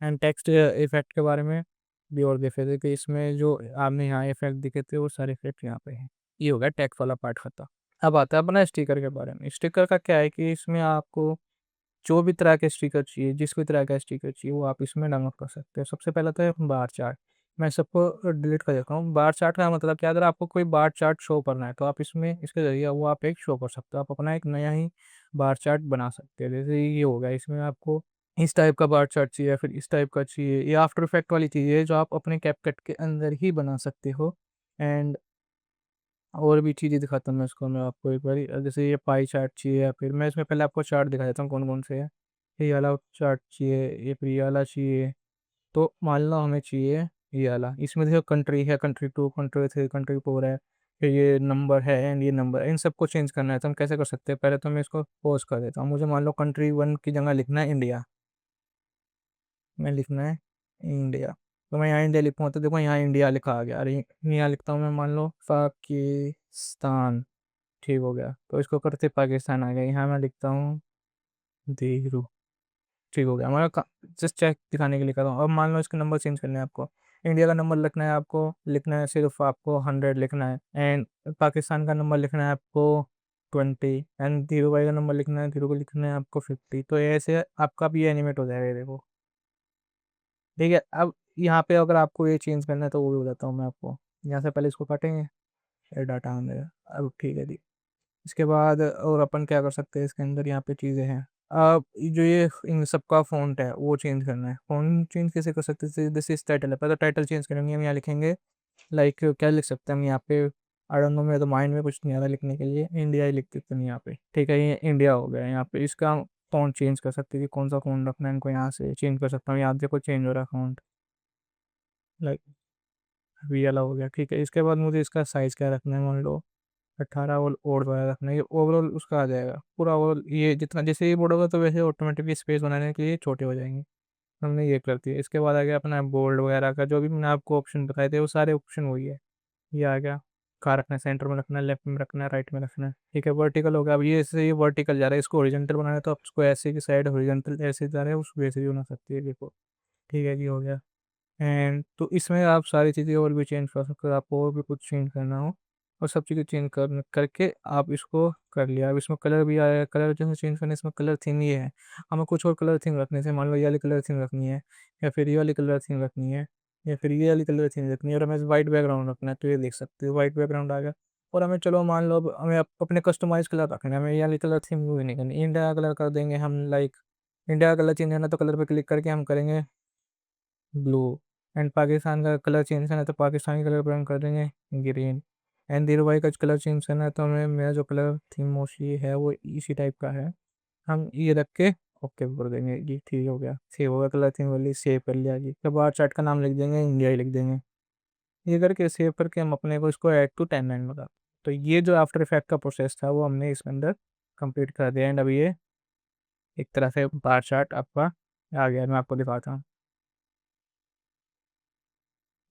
Speaker 2: एंड टेक्स्ट इफेक्ट के बारे में भी और देखे थे कि इसमें जो आपने यहाँ इफेक्ट दिखे थे वो सारे इफेक्ट यहाँ पे हैं। ये हो गया टेक्स्ट वाला पार्ट खत्म। अब आता है अपना स्टिकर के बारे में। स्टिकर का क्या है कि इसमें आपको जो भी तरह के स्टिकर चाहिए, जिस भी तरह का स्टिकर चाहिए वो आप इसमें डाउनलोड कर सकते हो। सबसे पहले तो है बार चार्ट। मैं सबको डिलीट कर देता हूँ। बार चार्ट का मतलब क्या है, अगर आपको कोई बार चार्ट शो करना है तो आप इसमें इसके ज़रिए वो आप एक शो कर सकते हो। आप अपना एक नया ही बार चार्ट बना सकते हो। जैसे ये हो गया, इसमें आपको इस टाइप का बार चार्ट चाहिए, फिर इस टाइप का चाहिए। ये आफ्टर इफेक्ट वाली चीज़ है जो आप अपने कैपकट के अंदर ही बना सकते हो एंड और भी चीज़ें दिखाता हूँ मैं इसको, मैं आपको एक बारी जैसे ये पाई चार्ट चाहिए या फिर मैं इसमें पहले आपको चार्ट दिखा देता हूँ कौन कौन से है। ये वाला चार्ट चाहिए, ये फिर ये वाला चाहिए। तो मान लो हमें चाहिए ये वाला। इसमें देखो कंट्री है, कंट्री 2, कंट्री 3, कंट्री 4 है, फिर ये नंबर है एंड ये नंबर है। इन सबको चेंज करना है तो हम कैसे कर सकते हैं, पहले तो मैं इसको पॉज कर देता हूँ। मुझे मान लो कंट्री 1 की जगह लिखना है इंडिया, मैं लिखना है इंडिया, तो मैं यहाँ इंडिया लिखूँगा तो देखो यहाँ इंडिया लिखा आ गया। अरे यहाँ लिखता हूँ मैं, मान लो पाकिस्तान, ठीक हो गया। तो इसको करते पाकिस्तान आ गया। यहाँ मैं लिखता हूँ देहरू, ठीक हो गया हमारा। जस्ट चेक दिखाने के लिए कर रहा हूँ। अब मान लो इसका नंबर चेंज करना है आपको, इंडिया का नंबर लिखना है आपको, लिखना है सिर्फ आपको 100 लिखना है एंड पाकिस्तान का नंबर लिखना है आपको 20 एंड धीरू भाई का नंबर लिखना है, धीरू को लिखना है आपको 50। तो ऐसे आपका भी एनिमेट हो जाएगा, ये देखो ठीक है। अब यहाँ पे अगर आपको ये चेंज करना है तो वो भी बताता हूँ मैं आपको। यहाँ से पहले इसको काटेंगे, ये डाटा आ गया। अब ठीक है जी। इसके बाद और अपन क्या कर सकते हैं, इसके अंदर यहाँ पे चीज़ें हैं। अब जो ये इन सबका फ़ॉन्ट है वो चेंज करना है। फ़ॉन्ट चेंज कैसे कर सकते हैं, दिस इज टाइटल है, पहले टाइटल चेंज करेंगे। हम यहाँ लिखेंगे लाइक क्या लिख सकते हैं हम यहाँ पे, आई डोंट नो, मेरे तो माइंड में कुछ नहीं आ रहा लिखने के लिए, इंडिया ही लिख देते हैं यहाँ पे। ठीक है, ये इंडिया हो गया। यहाँ पे इसका फ़ॉन्ट चेंज कर सकते हैं कि कौन सा फ़ॉन्ट रखना है, इनको यहाँ से चेंज कर सकता हूँ। यहाँ देखो चेंज हो रहा है फ़ॉन्ट, लाइक वी वाला हो गया। ठीक है, इसके बाद मुझे इसका साइज़ क्या रखना है, मान लो 18 और वाला रखना है। ये ओवरऑल उसका आ जाएगा पूरा ओवरऑल, ये जितना जैसे ये बोर्ड होगा तो वैसे ऑटोमेटिकली स्पेस बनाने के लिए छोटे हो जाएंगे। हमने ये कर दिया। इसके बाद आ गया अपना बोल्ड वगैरह का, जो भी मैंने आपको ऑप्शन बताए थे वो सारे ऑप्शन वही है। ये आ गया कहाँ रखना है, सेंटर में रखना है, लेफ्ट में रखना है, राइट में रखना है, ठीक है। वर्टिकल हो गया, अब ये ऐसे ये वर्टिकल जा रहा है, इसको हॉरिजॉन्टल बनाना है तो आप इसको ऐसे की साइड हॉरिजॉन्टल ऐसे जा रहा है, उस वैसे भी बना सकती है, देखो, ठीक है जी, हो गया। एंड तो इसमें आप सारी चीज़ें और भी चेंज कर सकते हो, आपको और भी कुछ चेंज करना हो और सब चीज़ें चेंज करके आप इसको कर लिया। अब इसमें कलर भी आया, कलर जैसे चेंज करने, इसमें कलर थीम ये है, हमें कुछ और कलर थीम रखने से, मान लो ये वाली कलर थीम रखनी है, या फिर ये वाली कलर थीम रखनी है, या फिर ये वाली कलर थीम रखनी है, और हमें वाइट बैकग्राउंड रखना है, तो ये देख सकते हो वाइट बैकग्राउंड आ गया। और हमें चलो मान लो अब हमें अपने कस्टमाइज कलर रखना है, हमें ये वाली कलर थीम भी नहीं करनी, इंडिया का कलर कर देंगे हम, लाइक इंडिया का कलर चेंज करना तो कलर पे क्लिक करके हम करेंगे ब्लू। एंड पाकिस्तान का कलर चेंज करना है तो पाकिस्तानी कलर पर हम कर देंगे ग्रीन। एंड धीरू भाई का कलर चेंज करना है तो हमें, मेरा जो कलर थीम मोस्टली है वो इसी टाइप का है, हम ये रख के ओके कर देंगे जी, ठीक हो गया, सेव हो गया कलर थीम वाली, सेव कर लिया जी। तो बार चार्ट का नाम लिख देंगे, इंडिया ही लिख देंगे। ये करके सेव करके हम अपने को इसको ऐड टू टाइमलाइन बता, तो ये जो आफ्टर इफेक्ट का प्रोसेस था वो हमने इसके अंदर कंप्लीट कर दिया। एंड अभी ये एक तरह से बार चार्ट आपका आ गया, मैं आपको दिखाता हूँ,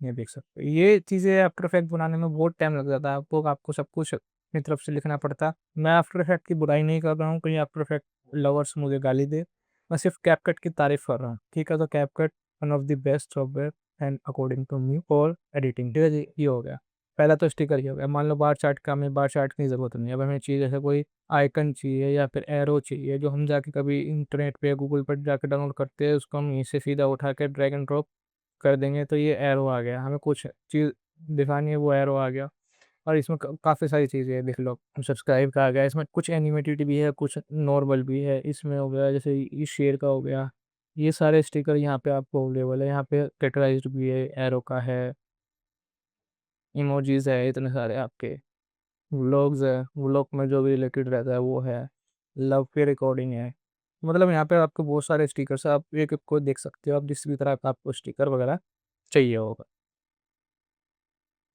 Speaker 2: ये देख सकते हो। ये चीज़ें आफ्टर इफेक्ट बनाने में बहुत टाइम लग जाता है, आपको सब कुछ अपनी तरफ से लिखना पड़ता। मैं आफ्टर इफेक्ट की बुराई नहीं कर रहा हूँ, कहीं आफ्टर इफेक्ट लवर्स मुझे गाली दे, मैं सिर्फ कैपकट की तारीफ कर रहा हूँ, ठीक है। तो CapCut one of the best software and according to me for editing, ठीक है जी, ये हो गया। पहला तो स्टिकर ही हो गया, मान लो बार चार्ट का, हमें बार चार्ट की ज़रूरत नहीं है, अब हमें चाहिए जैसे कोई आइकन चाहिए या फिर एरो चाहिए, जो हम जाके कभी इंटरनेट पे गूगल पर जाके डाउनलोड करते हैं, उसको हम यहीं से सीधा उठा के ड्रैग एंड ड्रॉप कर देंगे तो ये एरो आ गया, हमें कुछ चीज़ दिखानी है वो एरो आ गया। और इसमें काफ़ी सारी चीज़ें हैं, देख लो, सब्सक्राइब का आ गया, इसमें कुछ एनिमेटेड भी है, कुछ नॉर्मल भी है, इसमें हो गया जैसे इस शेर का हो गया, ये सारे स्टिकर यहाँ पे आपको अवेलेबल है। यहाँ पे कैटेगराइज्ड भी है, एरो का है, इमोजीज है, इतने सारे आपके व्लॉग्स है, व्लॉग में जो भी रिलेटेड रहता है वो है, लव के रिकॉर्डिंग है, मतलब यहाँ पे आपको बहुत सारे स्टिकर्स, आप एक एक को देख सकते हो, आप जिस भी तरह का आपको स्टिकर वगैरह चाहिए होगा।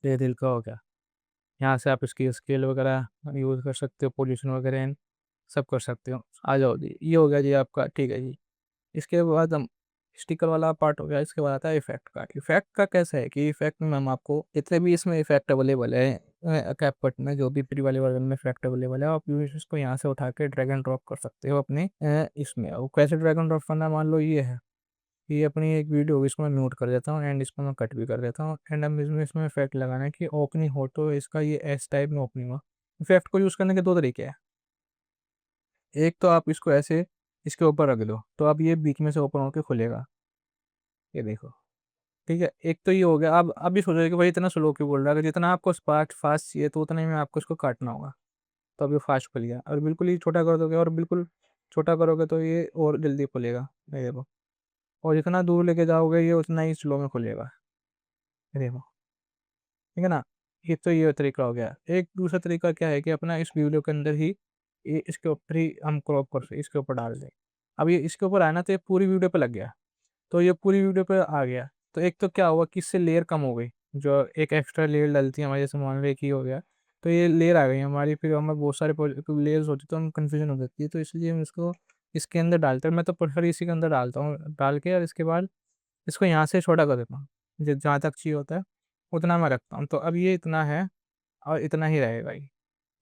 Speaker 2: ये दिल का हो गया, यहाँ से आप इसकी स्केल वगैरह यूज़ कर सकते हो, पोजीशन वगैरह एंड सब कर सकते हो। आ जाओ जी, ये हो गया जी आपका, ठीक है जी। इसके बाद हम स्टिकर वाला पार्ट हो गया, इसके बाद आता है इफेक्ट का। इफेक्ट का कैसा है कि इफेक्ट में हम आपको जितने भी इसमें इफेक्ट अवेलेबल है कैपकट में, जो भी प्री वाले वर्जन में इफेक्ट अवेलेबल है, आप इसको यहाँ से उठा के ड्रैग एंड ड्रॉप कर सकते हो अपने इसमें। वो कैसे ड्रैग एंड ड्रॉप करना है, मान लो ये है, ये अपनी एक वीडियो होगी, इसको मैं म्यूट कर देता हूँ एंड इसको मैं कट भी कर देता हूँ। एंड अब इसमें इफेक्ट लगाना है कि ओपनिंग हो तो इसका ये एस टाइप में ओपनिंग हो। इफेक्ट को यूज़ करने के दो तरीके हैं, एक तो आप इसको ऐसे इसके ऊपर रख दो तो अब ये बीच में से ओपन होकर खुलेगा, ये देखो, ठीक है। एक तो ये हो गया। अब भी सोचो कि भाई इतना स्लो क्यों बोल रहा है, अगर जितना आपको फास्ट फास्ट चाहिए तो उतना ही में आपको इसको काटना होगा, तो अब ये फास्ट खुल गया। और बिल्कुल ही छोटा कर दोगे और बिल्कुल छोटा करोगे तो ये और जल्दी खुलेगा, ये देखो। और जितना दूर लेके जाओगे ये उतना ही स्लो में खुलेगा, ये देखो, ठीक है ना। ये तो ये तरीका हो गया। एक दूसरा तरीका क्या है कि अपना इस वीडियो के अंदर ही ये इसके ऊपर ही हम क्रॉप कर इसके ऊपर डाल दें। अब ये इसके ऊपर आया ना तो ये पूरी वीडियो पे लग गया, तो ये पूरी वीडियो पे आ गया। तो एक तो क्या हुआ कि इससे लेयर कम हो गई, जो एक एक्स्ट्रा लेयर डलती है हमारे, जैसे मान लो एक ही हो गया तो ये लेयर आ गई हमारी, फिर हमें बहुत सारे लेयर्स होती तो हम कन्फ्यूजन हो जाती है, तो इसलिए हम इसको इसके अंदर डालते हैं। मैं तो प्रेफर इसी के अंदर डालता हूँ, डाल के और इसके बाद इसको यहाँ से छोटा कर देता हूँ, जहाँ तक चाहिए होता है उतना मैं रखता हूँ। तो अब ये इतना है और इतना ही रहेगा ये,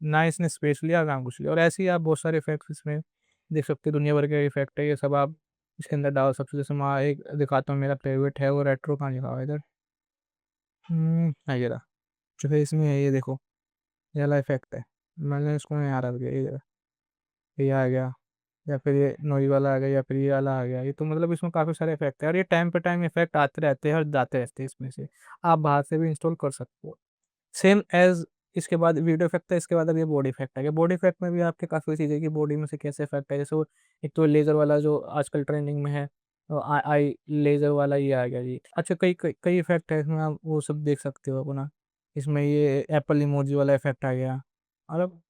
Speaker 2: ना इसने स्पेस लिया ना कुछ लिया। और ऐसे ही आप बहुत सारे इफेक्ट्स इसमें देख सकते हैं, दुनिया भर के इफेक्ट है, ये सब आप इसके अंदर डाल सकते हो। जैसे मैं एक दिखाता हूँ, मेरा फेवरेट है वो रेट्रो, कहाँ लिखा हुआ है इधर, हाँ ये रहा, जो है इसमें है, ये देखो, ये वाला इफेक्ट है, मैंने इसको यहाँ रख दिया, ये आ गया, या फिर ये नोई वाला आ गया, या फिर ये वाला आ गया। ये तो मतलब इसमें काफ़ी सारे इफेक्ट है और ये टाइम पे टाइम इफेक्ट आते रहते हैं और जाते रहते हैं इसमें से, आप बाहर से भी इंस्टॉल कर सकते हो। सेम एज इसके बाद वीडियो इफेक्ट है, इसके बाद अब ये बॉडी इफेक्ट है। बॉडी इफेक्ट में भी आपके काफ़ी चीज़ें कि बॉडी में से कैसे इफेक्ट है, जैसे वो एक तो लेज़र वाला जो आजकल ट्रेंडिंग में है, आई आई लेज़र वाला ये आ गया जी। अच्छा, कई कई कई इफेक्ट है इसमें, आप वो सब देख सकते हो अपना। इसमें ये एप्पल इमोजी वाला इफेक्ट आ गया, और अब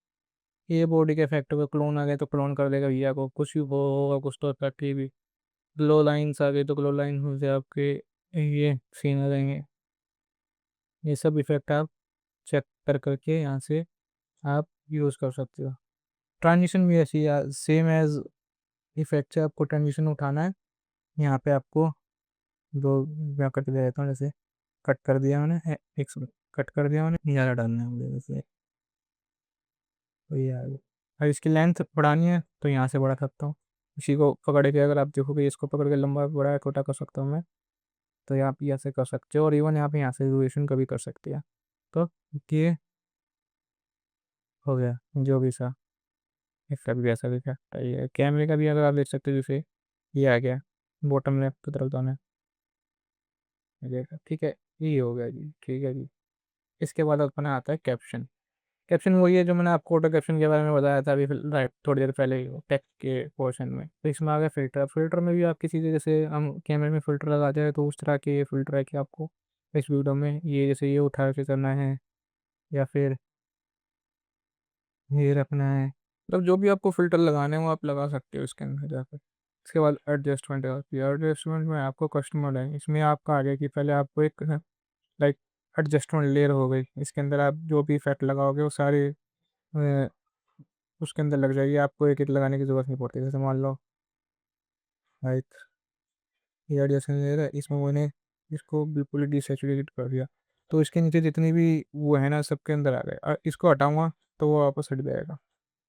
Speaker 2: ये बॉडी के इफेक्ट हो गए, क्लोन आ गए तो क्लोन कर देगा भैया को, कुछ भी होगा कुछ तो इफेक्ट। ये भी ग्लो लाइन्स आ गई तो ग्लो लाइन से आपके ये सीन आ जाएंगे। ये सब इफेक्ट आप चेक कर करके यहाँ से आप यूज़ कर सकते हो। ट्रांजिशन भी ऐसी है, सेम एज इफेक्ट से आपको ट्रांजिशन उठाना है। यहाँ पे आपको दो मैं करके दे देता हूँ, जैसे कट कर दिया मैंने, एक कट कर दिया मैंने, ज़्यादा डालना है मुझे वैसे, तो ये आ गया। अगर इसकी लेंथ बढ़ानी है तो यहाँ से बढ़ा सकता हूँ, इसी को पकड़ के अगर आप देखोगे इसको पकड़ के लंबा बड़ा छोटा कर सकता हूँ मैं, तो यहाँ पे ऐसे कर सकते हो, और इवन यहाँ से ड्यूरेशन का भी कर सकते हैं। तो ये हो गया जो भी सा, इसका भी ऐसा भी क्या ये कैमरे का भी अगर आप देख सकते हो, जैसे ये आ गया बॉटम लेफ्ट की तरफ दोनों, ये देखा, ठीक है, ये हो गया जी, ठीक है जी। इसके बाद अपना आता है कैप्शन। कैप्शन वही है जो मैंने आपको ऑटो कैप्शन के बारे में बताया था अभी राइट थोड़ी देर पहले ही, टेक्स्ट के पोर्शन में। तो इसमें आ गया फिल्टर। फिल्टर में भी आपकी चीज़ें, जैसे हम कैमरे में फ़िल्टर लगाते हैं तो उस तरह के ये फ़िल्टर है कि आपको इस वीडियो में ये जैसे ये उठा के करना है, या फिर ये रखना है, मतलब जो भी आपको फ़िल्टर लगाने हैं वो आप लगा सकते हो इसके अंदर जाकर। इसके बाद एडजस्टमेंट आती है। एडजस्टमेंट में आपको कस्टमर है, इसमें आपका आ गया कि पहले आपको एक लाइक एडजस्टमेंट लेयर हो गई, इसके अंदर आप जो भी इफेक्ट लगाओगे वो सारे उसके अंदर लग जाएगी, आपको एक एक लगाने की ज़रूरत नहीं पड़ती। जैसे मान लो लाइक ये एडजस्टमेंट लेयर है, इसमें मैंने इसको बिल्कुल ही डिसेचुरेटेड कर दिया, तो इसके नीचे जितनी भी वो है ना सबके अंदर आ गए, और इसको हटाऊंगा तो वो वापस हट जाएगा।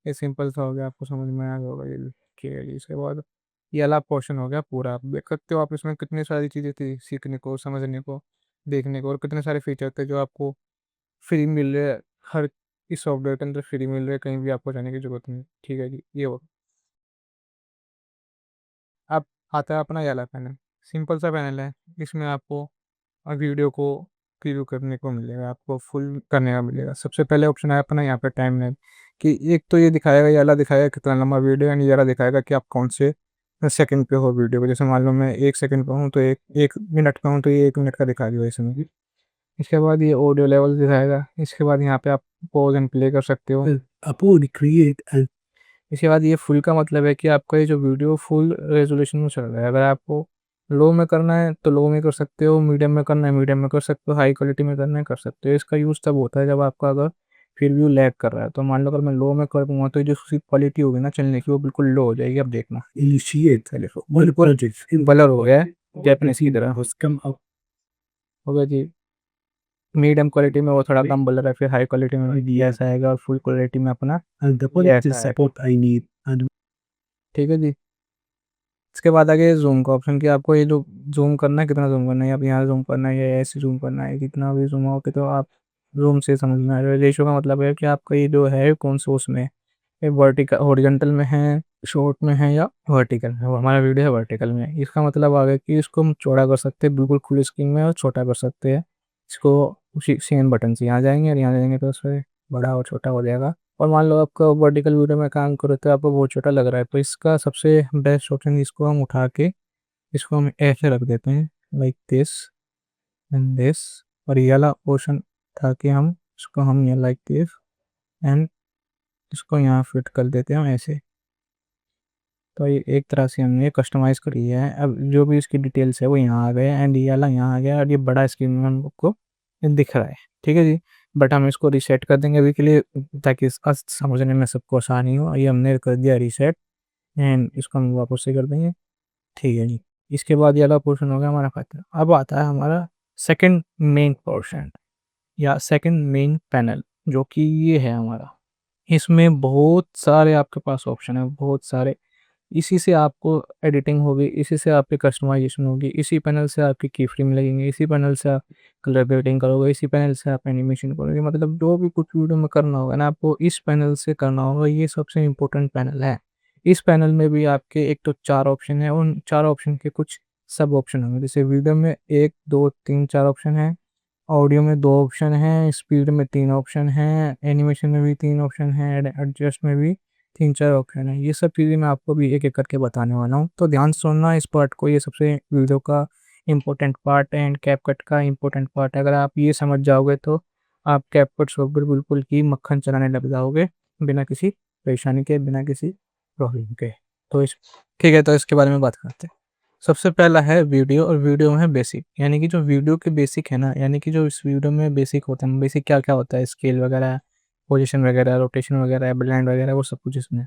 Speaker 2: ये सिंपल सा हो गया, आपको समझ में आ गया होगा ये भी। ठीक है जी, इसके बाद ये वाला पोर्शन हो गया पूरा। आप देख सकते हो, आप इसमें कितनी सारी चीज़ें थी सीखने को, समझने को, देखने को, और कितने सारे फीचर थे जो आपको फ्री मिल रहे हैं। हर इस सॉफ्टवेयर के अंदर फ्री मिल रहे हैं, कहीं भी आपको जाने की ज़रूरत नहीं। ठीक है जी, ये हो। अब आता है अपना ये वाला पैनल। सिंपल सा पैनल है, इसमें आपको वीडियो को प्रीव्यू करने को मिलेगा, आपको फुल करने का मिलेगा। सबसे पहले ऑप्शन है अपना यहाँ पे टाइम लैप्स, कि एक तो ये दिखाएगा, ये वाला दिखाएगा कितना लंबा वीडियो है, एंड ये वाला दिखाएगा कि आप कौन से सेकंड पे हो वीडियो को। जैसे मान लो मैं 1 सेकंड पे हूँ तो एक मिनट पे हूँ तो ये 1 मिनट का दिखा दिया इसमें भी। इसके बाद ये ऑडियो लेवल दिखाएगा। इसके बाद यहाँ पे आप पॉज एंड प्ले कर सकते हो।
Speaker 4: Upon create and
Speaker 2: इसके बाद ये फुल का मतलब है कि आपका ये जो वीडियो फुल रेजोल्यूशन में चल रहा है। अगर आपको लो में करना है तो लो में कर सकते हो, मीडियम में करना है मीडियम में कर सकते हो, हाई क्वालिटी में करना है कर सकते हो। इसका यूज़ तब होता है जब आपका अगर फिर व्यू लैग कर रहा है, तो मान लो अगर मैं लो में करूँगा तो जो उसकी क्वालिटी होगी ना चलने की वो बिल्कुल लो हो जाएगी। अब देखना
Speaker 4: initiate one project in
Speaker 2: blur हो गया है जैपनीज की तरह,
Speaker 4: has come up
Speaker 2: हो गया जी। मीडियम क्वालिटी में वो थोड़ा कम ब्लर है, फिर हाई क्वालिटी में भी ऐसा आएगा, और फुल क्वालिटी में अपना
Speaker 4: and the
Speaker 2: ये
Speaker 4: quality
Speaker 2: ऐसा है।
Speaker 4: support I need and
Speaker 2: ठीक है जी। इसके बाद आगे जूम का ऑप्शन, कि आपको ये जो जूम करना है कितना जूम करना है, आप यहाँ जूम करना है या ऐसे जूम करना है, कितना भी जूम हो के तो आप जूम से समझ में आ रहा है। रेशो का मतलब है कि आपका ये जो है कौन सा उसमें है, वर्टिकल हॉरिजॉन्टल में है, शॉर्ट में है, या वर्टिकल है। वो हमारा वीडियो है वर्टिकल में। इसका मतलब आ गया कि इसको हम चौड़ा कर सकते हैं बिल्कुल फुल स्क्रीन में, और छोटा कर सकते हैं इसको उसी सेम बटन से। यहाँ जाएंगे और यहाँ जाएंगे तो उससे बड़ा और छोटा हो जाएगा। और मान लो आपका वर्टिकल वीडियो में काम करो तो आपको बहुत छोटा लग रहा है, तो इसका सबसे बेस्ट ऑप्शन, इसको हम उठा के इसको हम ऐसे रख देते हैं, लाइक दिस एंड दिस, और ये वाला पोर्शन उठा के हम इसको हम ये लाइक दिस एंड इसको यहाँ फिट कर देते हैं हम ऐसे। तो ये एक तरह से हमने कस्टमाइज़ कर लिया है। अब जो भी इसकी डिटेल्स है वो यहाँ आ गए, एंड ये वाला यहाँ आ गया, और ये बड़ा स्क्रीन में हम लोग को दिख रहा है। ठीक है जी। बट हम इसको रीसेट कर देंगे अभी के लिए, ताकि इसका समझने में सबको आसानी हो। ये हमने कर दिया रीसेट, एंड इसको हम वापस से कर देंगे। ठीक है जी। इसके बाद ये वाला पोर्शन हो गया हमारा खत्म। अब आता है हमारा सेकंड मेन पोर्शन या सेकंड मेन पैनल, जो कि ये है हमारा। इसमें बहुत सारे आपके पास ऑप्शन है, बहुत सारे। इसी से आपको एडिटिंग होगी, इसी से आपकी कस्टमाइजेशन होगी, इसी पैनल से आपकी की फ्रेम लगेंगे, इसी पैनल से आप कलर ग्रेडिंग करोगे, इसी पैनल से आप एनिमेशन करोगे। मतलब जो भी कुछ वीडियो में करना होगा ना आपको इस पैनल से करना होगा। ये सबसे इम्पोर्टेंट पैनल है। इस पैनल में भी आपके एक तो 4 ऑप्शन है, उन 4 ऑप्शन के कुछ सब ऑप्शन होंगे। जैसे वीडियो में 1 2 3 4 ऑप्शन है, ऑडियो में 2 ऑप्शन हैं, स्पीड में 3 ऑप्शन हैं, एनिमेशन में भी 3 ऑप्शन हैं, एडजस्ट में भी 3-4 ऑप्शन है। ये सब चीज़ें मैं आपको भी एक एक करके बताने वाला हूँ, तो ध्यान से सुनना इस पार्ट को। ये सबसे वीडियो का इम्पोर्टेंट पार्ट है, एंड कैपकट का इम्पोर्टेंट पार्ट है। अगर आप ये समझ जाओगे तो आप कैपकट सॉफ्टवेयर बिल्कुल ही मक्खन चलाने लग जाओगे, बिना किसी परेशानी के, बिना किसी प्रॉब्लम के। तो इस ठीक है, तो इसके बारे में बात करते हैं। सबसे पहला है वीडियो, और वीडियो में है बेसिक, यानी कि जो वीडियो के बेसिक है ना, यानी कि जो इस वीडियो में बेसिक होता है। बेसिक क्या क्या होता है, स्केल वगैरह, पोजीशन वगैरह, रोटेशन वगैरह, ब्लेंड वगैरह, वो सब कुछ इसमें।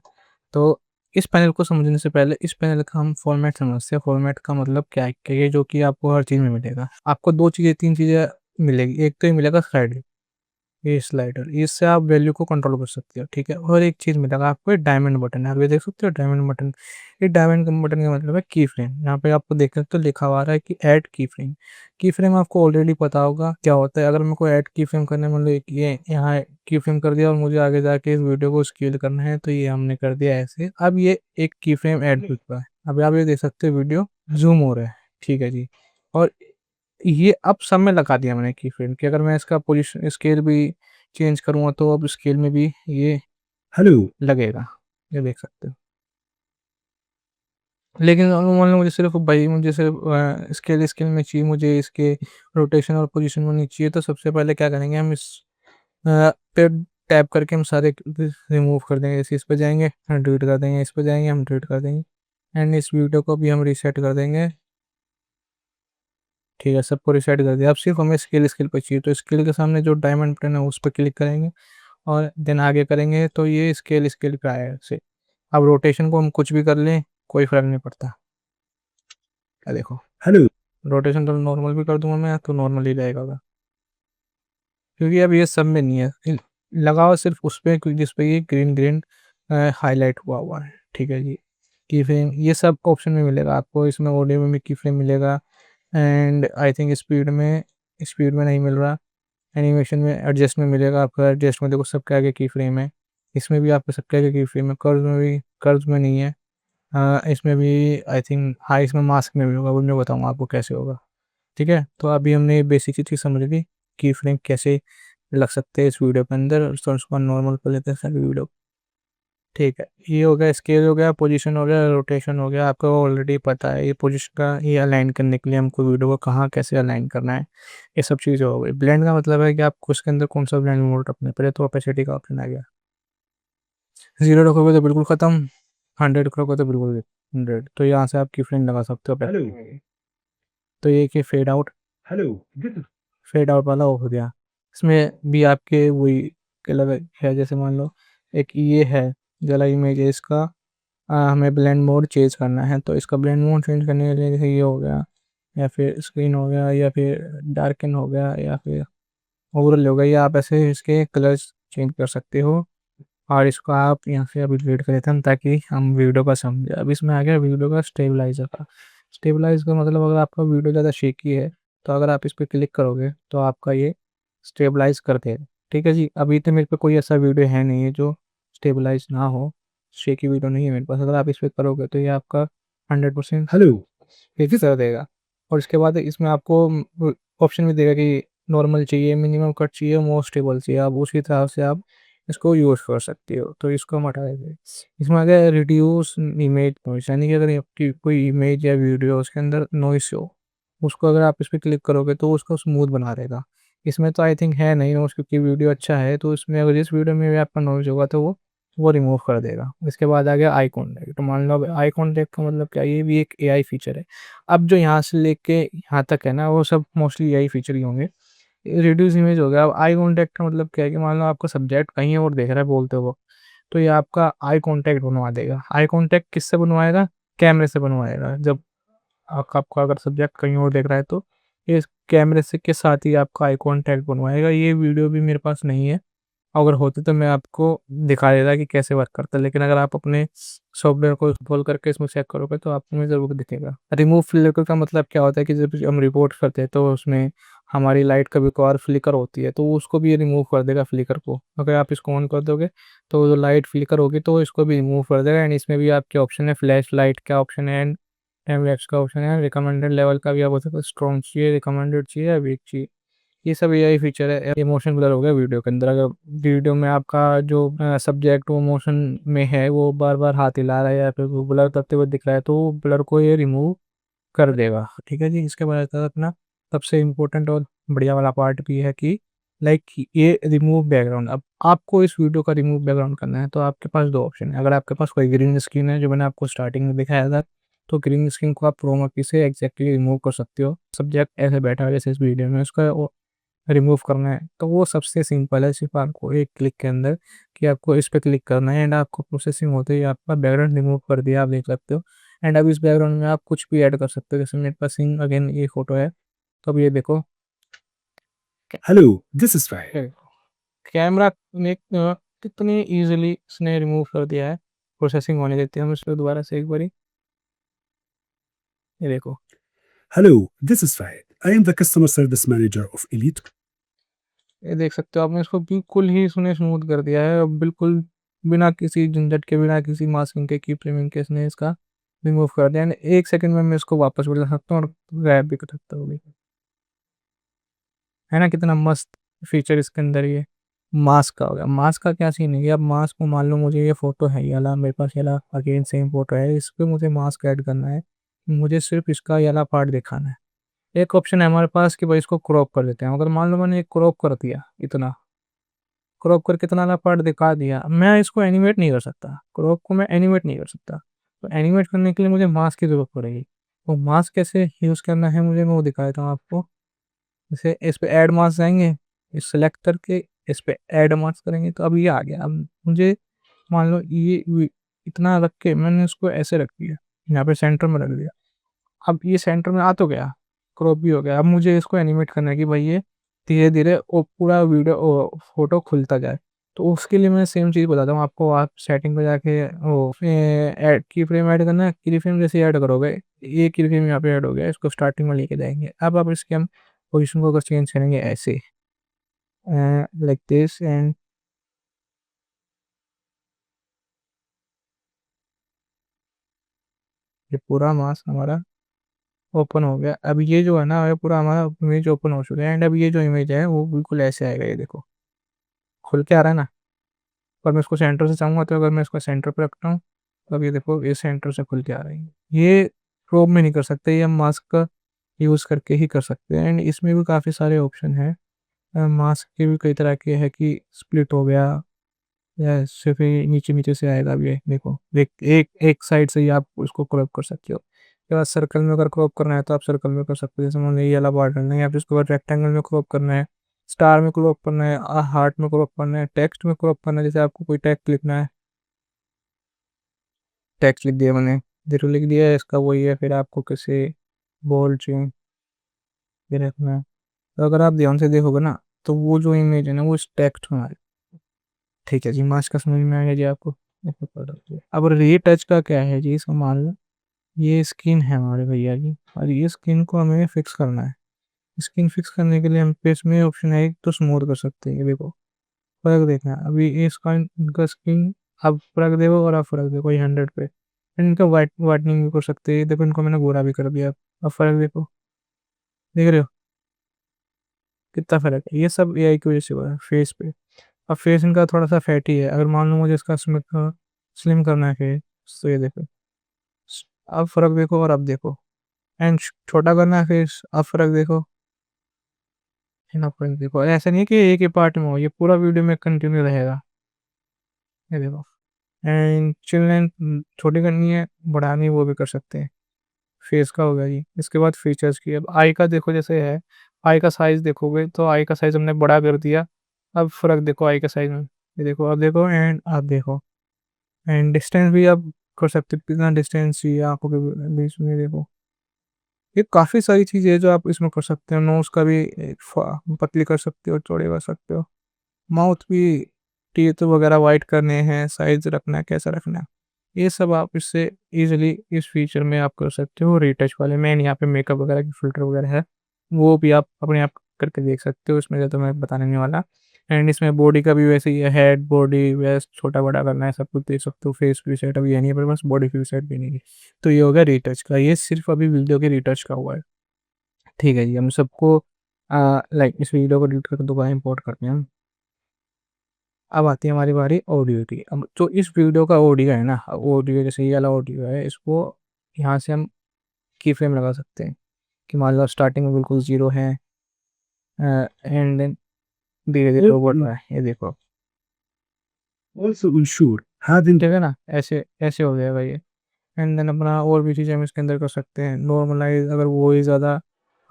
Speaker 2: तो इस पैनल को समझने से पहले इस पैनल का हम फॉर्मेट समझते हैं। फॉर्मेट का मतलब क्या है, कि ये जो कि आपको हर चीज़ में मिलेगा। आपको 2 चीज़ें 3 चीज़ें मिलेगी। एक तो ये मिलेगा स्लाइड व्यू, ये स्लाइडर, इससे आप वैल्यू को कंट्रोल कर सकते हो, ठीक है। और एक चीज़ मिलेगा आपको, ये डायमंड बटन है, आप ये देख सकते हो डायमंड बटन। ये डायमंड बटन का मतलब है की फ्रेम। यहाँ पे आपको देख सकते हो लिखा हुआ आ रहा है कि ऐड की फ्रेम। की फ्रेम आपको ऑलरेडी पता होगा क्या होता है। अगर मेरे को ऐड की फ्रेम करने मतलब ये यहाँ की फ्रेम कर दिया और मुझे आगे जाके इस वीडियो को स्केल करना है, तो ये हमने कर दिया ऐसे। अब ये एक की फ्रेम ऐड हो चुका है। अभी आप ये देख सकते हो वीडियो ज़ूम हो रहा है, ठीक है जी। और ये अब सब में लगा दिया मैंने की फ्रेम कि अगर मैं इसका पोजीशन स्केल भी चेंज करूँगा तो अब स्केल में भी ये
Speaker 4: Hello.
Speaker 2: लगेगा, ये देख सकते हो। लेकिन मान लो मुझे सिर्फ स्केल में चाहिए, मुझे इसके रोटेशन और पोजीशन में नहीं चाहिए, तो सबसे पहले क्या करेंगे हम इस पे टैप करके हम सारे रिमूव कर देंगे। जैसे इस पे जाएंगे हम डिलीट कर देंगे, इस पे जाएंगे हम डिलीट कर देंगे, एंड इस वीडियो को भी हम रीसेट कर देंगे, ठीक है। सबको रीसेट कर दिया। अब सिर्फ हमें स्केल पे चाहिए, तो स्केल के सामने जो डायमंड बटन है उस पर क्लिक करेंगे और देन आगे करेंगे तो ये स्केल पे आएगा ऐसे। अब रोटेशन को हम कुछ भी कर लें, कोई फ़र्क नहीं पड़ता। ये देखो,
Speaker 4: Hello.
Speaker 2: रोटेशन तो नॉर्मल भी कर दूँगा मैं तो नॉर्मल ही रहेगा, क्योंकि अब ये सब में नहीं है। लगा हुआ सिर्फ उस पे जिस पे ये ग्रीन हाईलाइट हुआ है, ठीक है जी। की फ्रेम ये सब ऑप्शन में मिलेगा आपको, इसमें ऑडियो में भी की फ्रेम मिलेगा, एंड आई थिंक स्पीड में नहीं मिल रहा। एनिमेशन में एडजस्ट में मिलेगा आपको, एडजस्ट में देखो सबके आगे की फ्रेम है। इसमें भी आपको सबके आगे की फ्रेम है, कर्व्स में नहीं है। इसमें भी आई थिंक, हाँ इसमें मास्क में भी होगा, वो मैं बताऊँगा आपको कैसे होगा, ठीक है। तो अभी हमने बेसिक सी चीज़ समझ ली की फ्रेम कैसे लग सकते हैं इस वीडियो के अंदर। तो उसको नॉर्मल कर लेते हैं सारी वीडियो, ठीक है। ये हो गया स्केल, हो गया पोजीशन, हो गया रोटेशन, हो गया। आपको ऑलरेडी पता है ये पोजीशन का, ये अलाइन करने के लिए हमको वीडियो को कहाँ कैसे अलाइन करना है, ये सब चीज़ें हो गई। ब्लेंड का मतलब है कि आपको उसके अंदर कौन सा ब्लेंड मोड रखना है। पहले तो ओपेसिटी का ऑप्शन आ गया, 0 रखोगे तो बिल्कुल ख़त्म, 100 रखोगे तो बिल्कुल 100। तो यहाँ से आप की फ्रेम लगा सकते हो
Speaker 4: Hello.
Speaker 2: opacity में। तो ये कि fade out,
Speaker 4: Hello. This is
Speaker 2: fade out वाला हो गया। इसमें भी आपके वही अलग है, जैसे मान लो एक ये है जला इमेज है इसका, हमें ब्लेंड मोड चेंज करना है, तो इसका ब्लेंड मोड चेंज करने के लिए जैसे ये हो गया, या फिर स्क्रीन हो गया, या फिर डार्कन हो गया, या फिर ओवरल हो गया, या आप ऐसे इसके कलर्स चेंज कर सकते हो। और इसको आप यहाँ से अभी डिलीट कर देते हैं ताकि हम वीडियो का समझे। अब इसमें आ गया वीडियो का स्टेबलाइजर का। स्टेबलाइज का मतलब अगर आपका वीडियो ज़्यादा शेकी है तो अगर आप इस पर क्लिक करोगे तो आपका ये स्टेबलाइज कर देगा, ठीक है जी। अभी तो मेरे पे कोई ऐसा वीडियो है नहीं है जो स्टेबलाइज ना हो, शेकी वीडियो नहीं है मेरे पास। अगर आप इस पर करोगे तो ये आपका 100%
Speaker 4: Hello.
Speaker 2: फिर कर देगा। और इसके बाद इसमें आपको ऑप्शन भी देगा कि नॉर्मल चाहिए, मिनिमम कट चाहिए, मोस्ट स्टेबल चाहिए। आप उसी हिसाब से आप इसको यूज़ कर सकते हो। तो इसको हम हटा देंगे। इसमें आ गया रिड्यूस इमेज नॉइस, यानी कि अगर आपकी कोई इमेज या वीडियो उसके अंदर नॉइस हो, उसको अगर आप इस पे क्लिक करोगे तो उसको स्मूथ बना देगा। इसमें तो आई थिंक है नहीं नॉइस, क्योंकि वीडियो अच्छा है। तो इसमें अगर जिस वीडियो में भी आपका नॉइस होगा तो वो रिमूव कर देगा। इसके बाद आ गया आई कॉन्टैक्ट। तो मान लो अब आई कॉन्टैक्ट का मतलब क्या है, ये भी एक एआई फीचर है। अब जो यहाँ से लेके यहाँ तक है ना, वो सब मोस्टली एआई फीचर ही होंगे। रिड्यूस इमेज हो गया। अब आई कॉन्टैक्ट का मतलब क्या है कि मान लो आपका सब्जेक्ट कहीं और देख रहा है बोलते हुए, तो ये आपका आई कॉन्टैक्ट बनवा देगा। आई कॉन्टैक्ट किससे बनवाएगा? कैमरे से बनवाएगा। जब आपका अगर सब्जेक्ट कहीं और देख रहा है तो ये कैमरे से के साथ ही आपका आई कॉन्टैक्ट बनवाएगा। ये वीडियो भी मेरे पास नहीं है, अगर होती तो मैं आपको दिखा देता कि कैसे वर्क करता है। लेकिन अगर आप अपने सॉफ्टवेयर को इंस्टॉल करके इसमें चेक करोगे तो आपको में ज़रूर दिखेगा। रिमूव फ्लिकर का मतलब क्या होता है कि जब हम रिपोर्ट करते हैं तो उसमें हमारी लाइट कभी-कभार फ्लिकर होती है, तो उसको भी ये रिमूव कर देगा फ्लिकर को। अगर आप इसको ऑन कर दोगे तो जो लाइट फ्लिकर होगी तो इसको भी रिमूव कर देगा। एंड इसमें भी आपके ऑप्शन है, फ्लैश लाइट का ऑप्शन है, एंड टाइम लैप्स का ऑप्शन है, रिकमेंडेड लेवल का भी आप बोल सकते हो, स्ट्रॉन्ग चाहिए, रिकमेंडेड चाहिए या वीक चाहिए। ये सब एआई फीचर है। इमोशन ब्लर हो गया वीडियो के अंदर। अगर वीडियो में आपका जो सब्जेक्ट वो इमोशन में है, वो बार बार हाथ हिला रहा है या फिर वो ब्लर करते हुए दिख रहा है, तो ब्लर को ये रिमूव कर देगा, ठीक है जी। इसके बाद आता है अपना सबसे इम्पोर्टेंट और बढ़िया वाला पार्ट भी है कि लाइक ये रिमूव बैकग्राउंड। अब आपको इस वीडियो का रिमूव बैकग्राउंड करना है तो आपके पास दो ऑप्शन है। अगर आपके पास कोई ग्रीन स्क्रीन है, जो मैंने आपको स्टार्टिंग में दिखाया था, तो ग्रीन स्क्रीन को आप क्रोमा की से एग्जैक्टली रिमूव कर सकते हो। सब्जेक्ट ऐसे बैठा है जैसे इस वीडियो में, उसका रिमूव करना है तो वो सबसे सिंपल है। सिर्फ आपको एक क्लिक के अंदर कि आपको इस पे क्लिक करना है, एंड आपको प्रोसेसिंग होते ही आपका बैकग्राउंड रिमूव कर दिया, आप देख सकते हो। एंड अब इस बैकग्राउंड में आप कुछ भी ऐड कर सकते हो। जैसे मेरे पास अगेन ये फोटो है, तो अब ये देखो,
Speaker 4: Hello. This is Fahid.
Speaker 2: Camera ने कितनी ईज़िली इसने रिमूव कर दिया है, प्रोसेसिंग होने देते हैं हम इसको दोबारा से एक बारी। ये देखो,
Speaker 4: Hello, this is Fahid. I am the customer service manager of Elite.
Speaker 2: ये देख सकते हो आपने इसको बिल्कुल ही इसने स्मूथ कर दिया है, अब बिल्कुल बिना किसी झंझट के, बिना किसी मास्किंग के, की फ्रेमिंग के इसने इसका रिमूव कर दिया एंड 1 सेकंड में मैं इसको वापस भी ला सकता हूँ और गायब भी कर सकता हूँ। है ना कितना मस्त फीचर इसके अंदर ये। मास्क का हो गया, मास्क का क्या सीन है कि अब मास्क को मान लो मुझे ये फ़ोटो है ये वाला मेरे पास, ये वाला अगेन सेम फ़ोटो है, इस पे मुझे मास्क ऐड करना है, मुझे सिर्फ़ इसका ये वाला पार्ट दिखाना है। एक ऑप्शन है हमारे पास कि भाई इसको क्रॉप कर देते हैं, अगर मान लो मैंने ये क्रॉप कर दिया, इतना क्रॉप करके इतना वाला पार्ट दिखा दिया, मैं इसको एनिमेट नहीं कर सकता, क्रॉप को मैं एनिमेट नहीं कर सकता। तो एनिमेट करने के लिए मुझे मास्क की ज़रूरत पड़ेगी। तो मास्क कैसे यूज़ करना है मुझे, मैं वो दिखा देता हूँ आपको। जैसे इस पे ऐड मास्क जाएँगे, इस सेलेक्ट करके इस पे ऐड मास्क करेंगे तो अब ये आ गया। अब मुझे मान लो ये इतना रख के मैंने इसको ऐसे रख दिया, यहाँ पे सेंटर में रख दिया। अब ये सेंटर में आ तो गया, क्रॉप भी हो गया। अब मुझे इसको एनिमेट करना है कि भाई ये धीरे-धीरे वो पूरा वीडियो फ़ोटो खुलता जाए। तो उसके लिए मैं सेम चीज़ बताता हूँ आपको, आप सेटिंग पे जाके वो ऐड की फ्रेम ऐड करना है, की फ्रेम जैसे ऐड करोगे, ये की फ्रेम यहाँ पे ऐड हो गया, इसको स्टार्टिंग में लेके जाएँगे। अब आप इसके हम पोज़ीशन को अगर चेंज करेंगे ऐसे लाइक दिस एंड ये पूरा मास्क हमारा ओपन हो गया। अब ये जो है ना, ये पूरा हमारा इमेज ओपन हो चुका है एंड अब ये जो इमेज है वो बिल्कुल ऐसे आएगा, ये देखो, खुल के आ रहा है ना। और मैं इसको सेंटर से चाहूँगा तो अगर मैं इसको सेंटर पे रखता हूँ, तो अब ये देखो ये सेंटर से खुल के आ रही है। ये क्रोप में नहीं कर सकते, ये हम मास्क का यूज़ करके ही कर सकते हैं एंड इसमें भी काफ़ी सारे ऑप्शन हैं। मास्क के भी कई तरह के हैं कि स्प्लिट हो गया या सिर्फ़ ये नीचे-नीचे से आएगा, अब ये देखो, एक एक एक साइड से ही आप उसको क्रॉप कर सकते हो। उसके बाद सर्कल में अगर क्रॉप करना है तो आप सर्कल में कर सकते हो, जैसे मान लो ये वाला पार्ट है या फिर उसके बाद रेक्टेंगल में क्रॉप करना है, स्टार में क्रॉप करना है, हार्ट में क्रॉप करना है, टेक्स्ट में क्रॉप करना है, जैसे आपको कोई टेक्स्ट लिखना है, टेक्स्ट लिख दिया मैंने, ज़ीरो लिख दिया है, इसका वही है, फिर आपको किसी बोल्ड चेन ये रखना है। तो अगर आप ध्यान से देखोगे ना, तो वो जो इमेज है ना वो इस टेक्स्ट में आ रही है। ठीक है जी, मास्क का समझ में आ गया जी आपको? अब रीटच का क्या है जी, इसको मान लो ये स्किन है हमारे भैया की और ये स्किन को हमें फिक्स करना है। स्किन फिक्स करने के लिए हम पे इसमें ऑप्शन है एक, तो स्मूथ कर सकते हैं, ये देखो फ़र्क देखना है। अभी ये इसका इनका स्किन आप फ़र्क देखो और आप फ़र्क देखो, ये 100 पे एंड इनका व्हाइटनिंग भी कर सकते हैं। देखो इनको मैंने गोरा भी कर दिया, अब फ़र्क देखो, देख रहे हो कितना फ़र्क है। ये सब एआई की वजह से हुआ है फेस पे। अब फेस इनका थोड़ा-सा फैटी है, अगर मान लो मुझे इसका स्लिम करना है फेस, तो ये देखो, अब फ़र्क देखो और अब देखो एंड छोटा करना है फेस, अब फ़र्क देखो, है ना फ़र्क देखो। ऐसा नहीं है कि एक ही पार्ट में हो, ये पूरा वीडियो में कंटिन्यू रहेगा। ये देखो एंड चिन लेंथ छोटी करनी है, बढ़ानी है, वो भी कर सकते हैं। फेस का हो गया जी। इसके बाद फीचर्स की, अब आई का देखो, जैसे है, आई का साइज़ देखोगे तो आई का साइज़ हमने बड़ा कर दिया। अब फ़र्क देखो आई के साइज़ में, ये देखो, अब देखो एंड अब देखो एंड डिस्टेंस भी आप कर सकते हो, कितना डिस्टेंस चाहिए आँखों के बीच में, देखो। ये काफ़ी सारी चीज़ें हैं जो आप इसमें कर सकते हो। नोज़ का भी पतली कर सकते हो, चौड़े कर सकते हो। माउथ भी, टीथ वगैरह वाइट करने हैं, साइज़ रखना है, कैसा रखना है, ये सब आप इससे ईज़िली इस फीचर में आप कर सकते हो। रीटच वाले में एंड यहाँ पे मेकअप वगैरह की फ़िल्टर वगैरह है, वो भी आप अपने आप करके देख सकते हो, इसमें ज़्यादा मैं बताने नहीं वाला। एंड इसमें बॉडी का भी वैसे ही है, हेड, बॉडी, वेस्ट छोटा-बड़ा करना है, सब कुछ देख सकते हो। फेस भी सेट अभी है नहीं, पर बस बॉडी की सेट भी नहीं है। तो ये हो गया रीटच का, ये सिर्फ़ अभी वीडियो के रीटच का हुआ है। ठीक है जी, हम सबको लाइक इस वीडियो को डिलीट करके दोबारा इम्पोर्ट करते हैं हम। अब आती है हमारी बारी ऑडियो की। अब जो इस वीडियो का ऑडियो है ना, ऑडियो जैसे ये वाला ऑडियो है, इसको यहाँ से हम की फ्रेम लगा सकते हैं कि मान लो स्टार्टिंग में बिल्कुल ज़ीरो है एंड देन धीरे-धीरे वो बढ़ रहा है, ये देखो।
Speaker 4: Also ensure having
Speaker 2: ठीक है ना? ऐसे ऐसे हो जाएगा ये एंड देन अपना और भी चीज़ें हम इसके अंदर कर सकते हैं। नॉर्मलाइज़, अगर वो ही ज़्यादा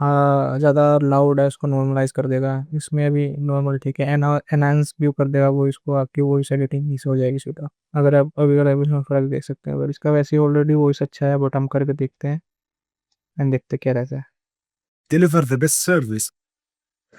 Speaker 2: ज़्यादा लाउड है, उसको नॉर्मलाइज़ कर देगा। इसमें अभी नॉर्मल ठीक है, एनहांस भी कर देगा वो, इसको आपकी वॉइस एडिटिंग इससे हो जाएगी सीधा। अगर आप अभी इसमें फ़र्क देख सकते हैं, अगर इसका वैसे ही ऑलरेडी वॉइस अच्छा है, बट हम करके देखते हैं एंड देखते हैं क्या रहता है।
Speaker 4: deliver the best service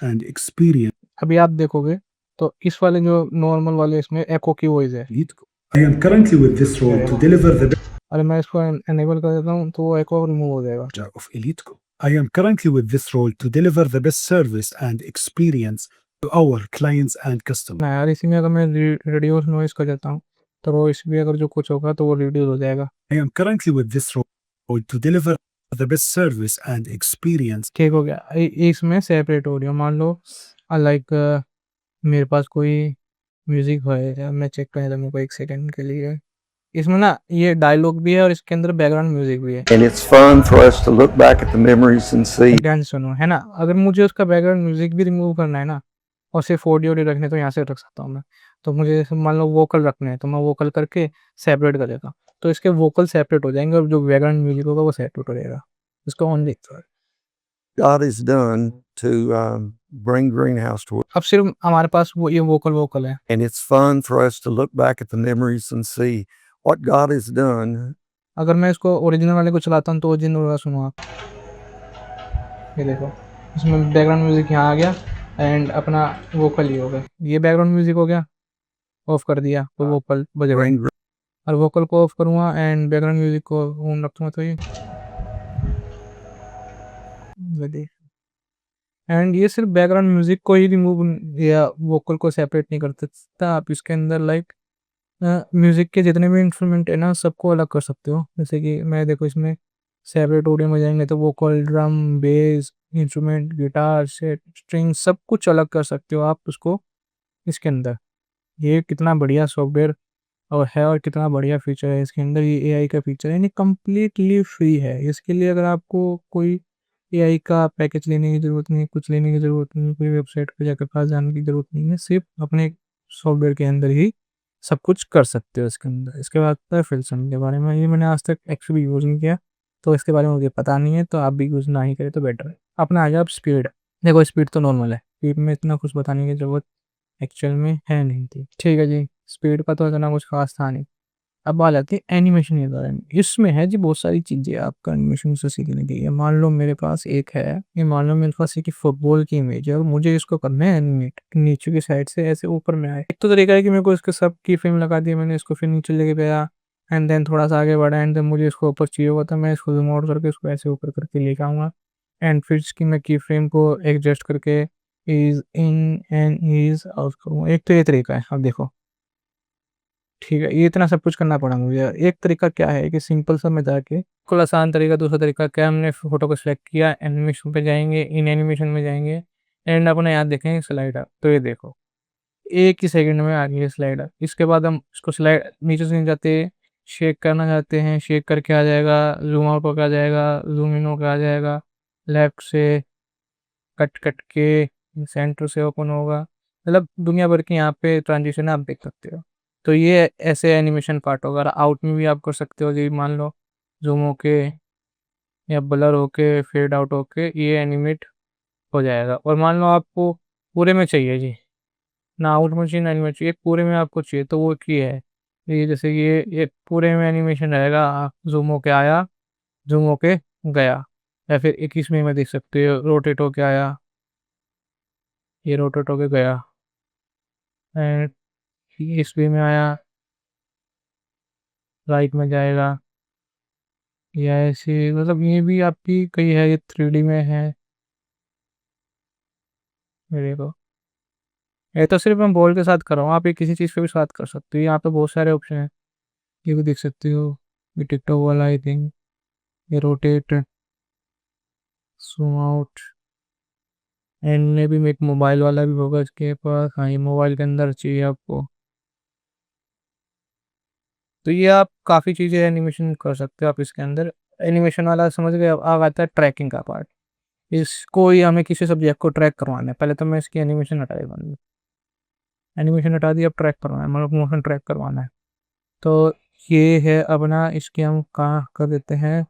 Speaker 4: and experience.
Speaker 2: अभी आप देखोगे तो इस वाले जो नॉर्मल वाले इसमें एको की वॉइस है।
Speaker 4: Elite. I am currently with this role to deliver the
Speaker 2: अगर मैं इसको एनेबल कर देता हूँ तो वो एको रिमूव हो जाएगा।
Speaker 4: manager of Eliteco. I am currently with this role to deliver the best service and experience to our clients and customers.
Speaker 2: ना यार इसी में अगर मैं रिड्यूस नॉइस कर देता हूँ तो वो इसमें अगर जो कुछ होगा तो वो रिड्यूस हो जाएगा।
Speaker 4: I am currently with this role to deliver the best service and experience.
Speaker 2: ठीक हो गया। इसमें सेपरेट ऑडियो मान लो लाइक मेरे पास कोई म्यूजिक है, मैं चेक कर लेता हूँ मेरे को 1 सेकंड के लिए। इसमें ना ये डायलॉग भी है और इसके अंदर बैकग्राउंड म्यूजिक भी है।
Speaker 5: And it's fun for us to look back at the memories and see
Speaker 2: ध्यान से सुनो, है ना। अगर मुझे उसका बैकग्राउंड म्यूजिक भी रिमूव करना है ना और सिर्फ ऑडियो रखने तो यहाँ से रख सकता हूँ मैं। तो मुझे जैसे मान लो वोकल रखने हैं तो मैं वोकल करके सेपरेट कर देता हूँ, तो इसके वोकल सेपरेट हो जाएंगे और जो बैकग्राउंड म्यूजिक होगा वो सेपरेट हो जाएगा। इसको ऑन देखते हैं।
Speaker 5: God has done to bring Greenhouse to.
Speaker 2: अब सिर्फ हमारे पास वो ये वोकल है।
Speaker 5: And it's fun for us to look back at the memories and see what God has done.
Speaker 2: अगर मैं इसको ओरिजिनल वाले को चलाता हूँ तो ओरिजिनल वाला सुनो आप। ये देखो इसमें बैकग्राउंड म्यूजिक यहाँ आ गया एंड अपना वोकल ही हो गया। ये बैकग्राउंड म्यूजिक हो गया, ऑफ कर दिया तो वोकल बजेगा।
Speaker 5: Bring
Speaker 2: और वोकल को ऑफ करूँगा एंड बैकग्राउंड म्यूजिक को ऑन रखूँगा तो ये एंड ये सिर्फ बैकग्राउंड म्यूजिक को ही रिमूव या वोकल को सेपरेट नहीं कर सकता। आप इसके अंदर लाइक म्यूजिक के जितने भी इंस्ट्रूमेंट है ना सबको अलग कर सकते हो। जैसे कि मैं देखो इसमें सेपरेट ऑडियो में जाएंगे तो vocal, drum, base, instrument, guitar, set, string सब कुछ अलग कर सकते हो आप उसको इसके अंदर। ये कितना बढ़िया सॉफ्टवेयर और है और कितना बढ़िया फीचर है इसके अंदर। ये एआई का फीचर है, यानी कम्प्लीटली फ्री है। इसके लिए अगर आपको कोई एआई का पैकेज लेने की ज़रूरत नहीं है, कुछ लेने की ज़रूरत नहीं है, कोई वेबसाइट पर जाकर पास जाने की ज़रूरत नहीं है, सिर्फ अपने सॉफ्टवेयर के अंदर ही सब कुछ कर सकते हो इसके अंदर। इसके बाद आता है फिल्सन के बारे में। ये मैंने आज तक एक्चुअली यूज़ नहीं किया तो इसके बारे में मुझे पता नहीं है, तो आप भी यूज़ ना ही करें तो बेटर है। अपना आ जाए अब स्पीड। देखो स्पीड तो नॉर्मल है, स्पीड में इतना कुछ बताने की ज़रूरत एक्चुअल में है नहीं थी। ठीक है जी, स्पीड का तो इतना कुछ खास था नहीं। अब बात आती है एनिमेशन के बारे में। इसमें है जी बहुत सारी चीज़ें आपका एनिमेशन से सीखने के लिए। मान लो मेरे पास एक है, ये मान लो मेरे पास एक फुटबॉल की इमेज है और मुझे इसको करना है एनिमेट नीचे की साइड से ऐसे ऊपर में आए। एक तो तरीका है कि मेरे को इसके सब की फ्रेम लगा दी मैंने, इसको फिर नीचे लेके गया एंड देन थोड़ा सा आगे बढ़ा एंड देन मुझे इसको ऊपर चाहिए होगा तो मैं इसको जूम आउट करके इसको ऐसे ऊपर करके लेके आऊँगा एंड फिर इसकी मैं की फ्रेम को एडजस्ट करके ease in and ease out करूँगा। एक तो ये तरीका है। अब देखो ठीक है, ये इतना सब कुछ करना पड़ा मुझे। एक तरीका क्या है कि सिंपल सा मैं जाके बिल्कुल आसान तरीका। दूसरा तरीका क्या, हमने फ़ोटो को सिलेक्ट किया, एनिमेशन पे जाएँगे, इन एनिमेशन में जाएँगे एंड अपने यहाँ देखेंगे स्लाइडर। तो ये देखो, एक ही सेकंड में आ गई है स्लाइडर। इसके बाद हम इसको स्लाइड नीचे से नहीं जाते, शेक करना चाहते हैं, शेक करके आ जाएगा, ज़ूम आउट होके आ जाएगा, ज़ूम इन होके आ जाएगा, लेफ्ट से कट के सेंटर से ओपन होगा। मतलब दुनिया भर के यहाँ पे ट्रांजिशन आप देख सकते हो। तो ये ऐसे एनिमेशन पार्ट होगा। आउट में भी आप कर सकते हो जी, मान लो ज़ूम होके या ब्लर होके फेड आउट होके ये एनिमेट हो जाएगा। और मान लो आपको पूरे में चाहिए जी, ना आउट में चाहिए ना एनिमेट चाहिए, पूरे में आपको चाहिए तो वो की है ये, जैसे ये पूरे में एनिमेशन रहेगा। ज़ूम होके आया, ज़ूम होके गया, या फिर एक इसमें में देख सकते हो रोटेट होके आया, ये रोटेट होके गया एंड इस वे में आया, राइट में जाएगा या ऐसे। मतलब ये भी आपकी कही है, ये 3D में है मेरे को। ये तो सिर्फ मैं बॉल के साथ कर रहा हूँ, आप ये किसी चीज़ पे भी साथ कर सकते हो। यहाँ पे बहुत सारे ऑप्शन हैं, ये भी देख सकते हो। ये टिकटॉक वाला आई थिंक, ये रोटेट, जूम आउट एंड में भी एक मोबाइल वाला भी होगा इसके पास। हाँ, ये मोबाइल के अंदर चाहिए आपको। तो ये आप काफ़ी चीज़ें एनिमेशन कर सकते हो आप इसके अंदर। एनिमेशन वाला समझ गए। अब आता है ट्रैकिंग का पार्ट। इसको ही हमें किसी सब्जेक्ट को ट्रैक करवाना है। पहले तो मैं इसकी एनिमेशन हटा देता, एनिमेशन हटा दी, अब ट्रैक करवाना है, मतलब मोशन ट्रैक करवाना है। तो ये है अपना, इसकी हम कहाँ कर देते हैं,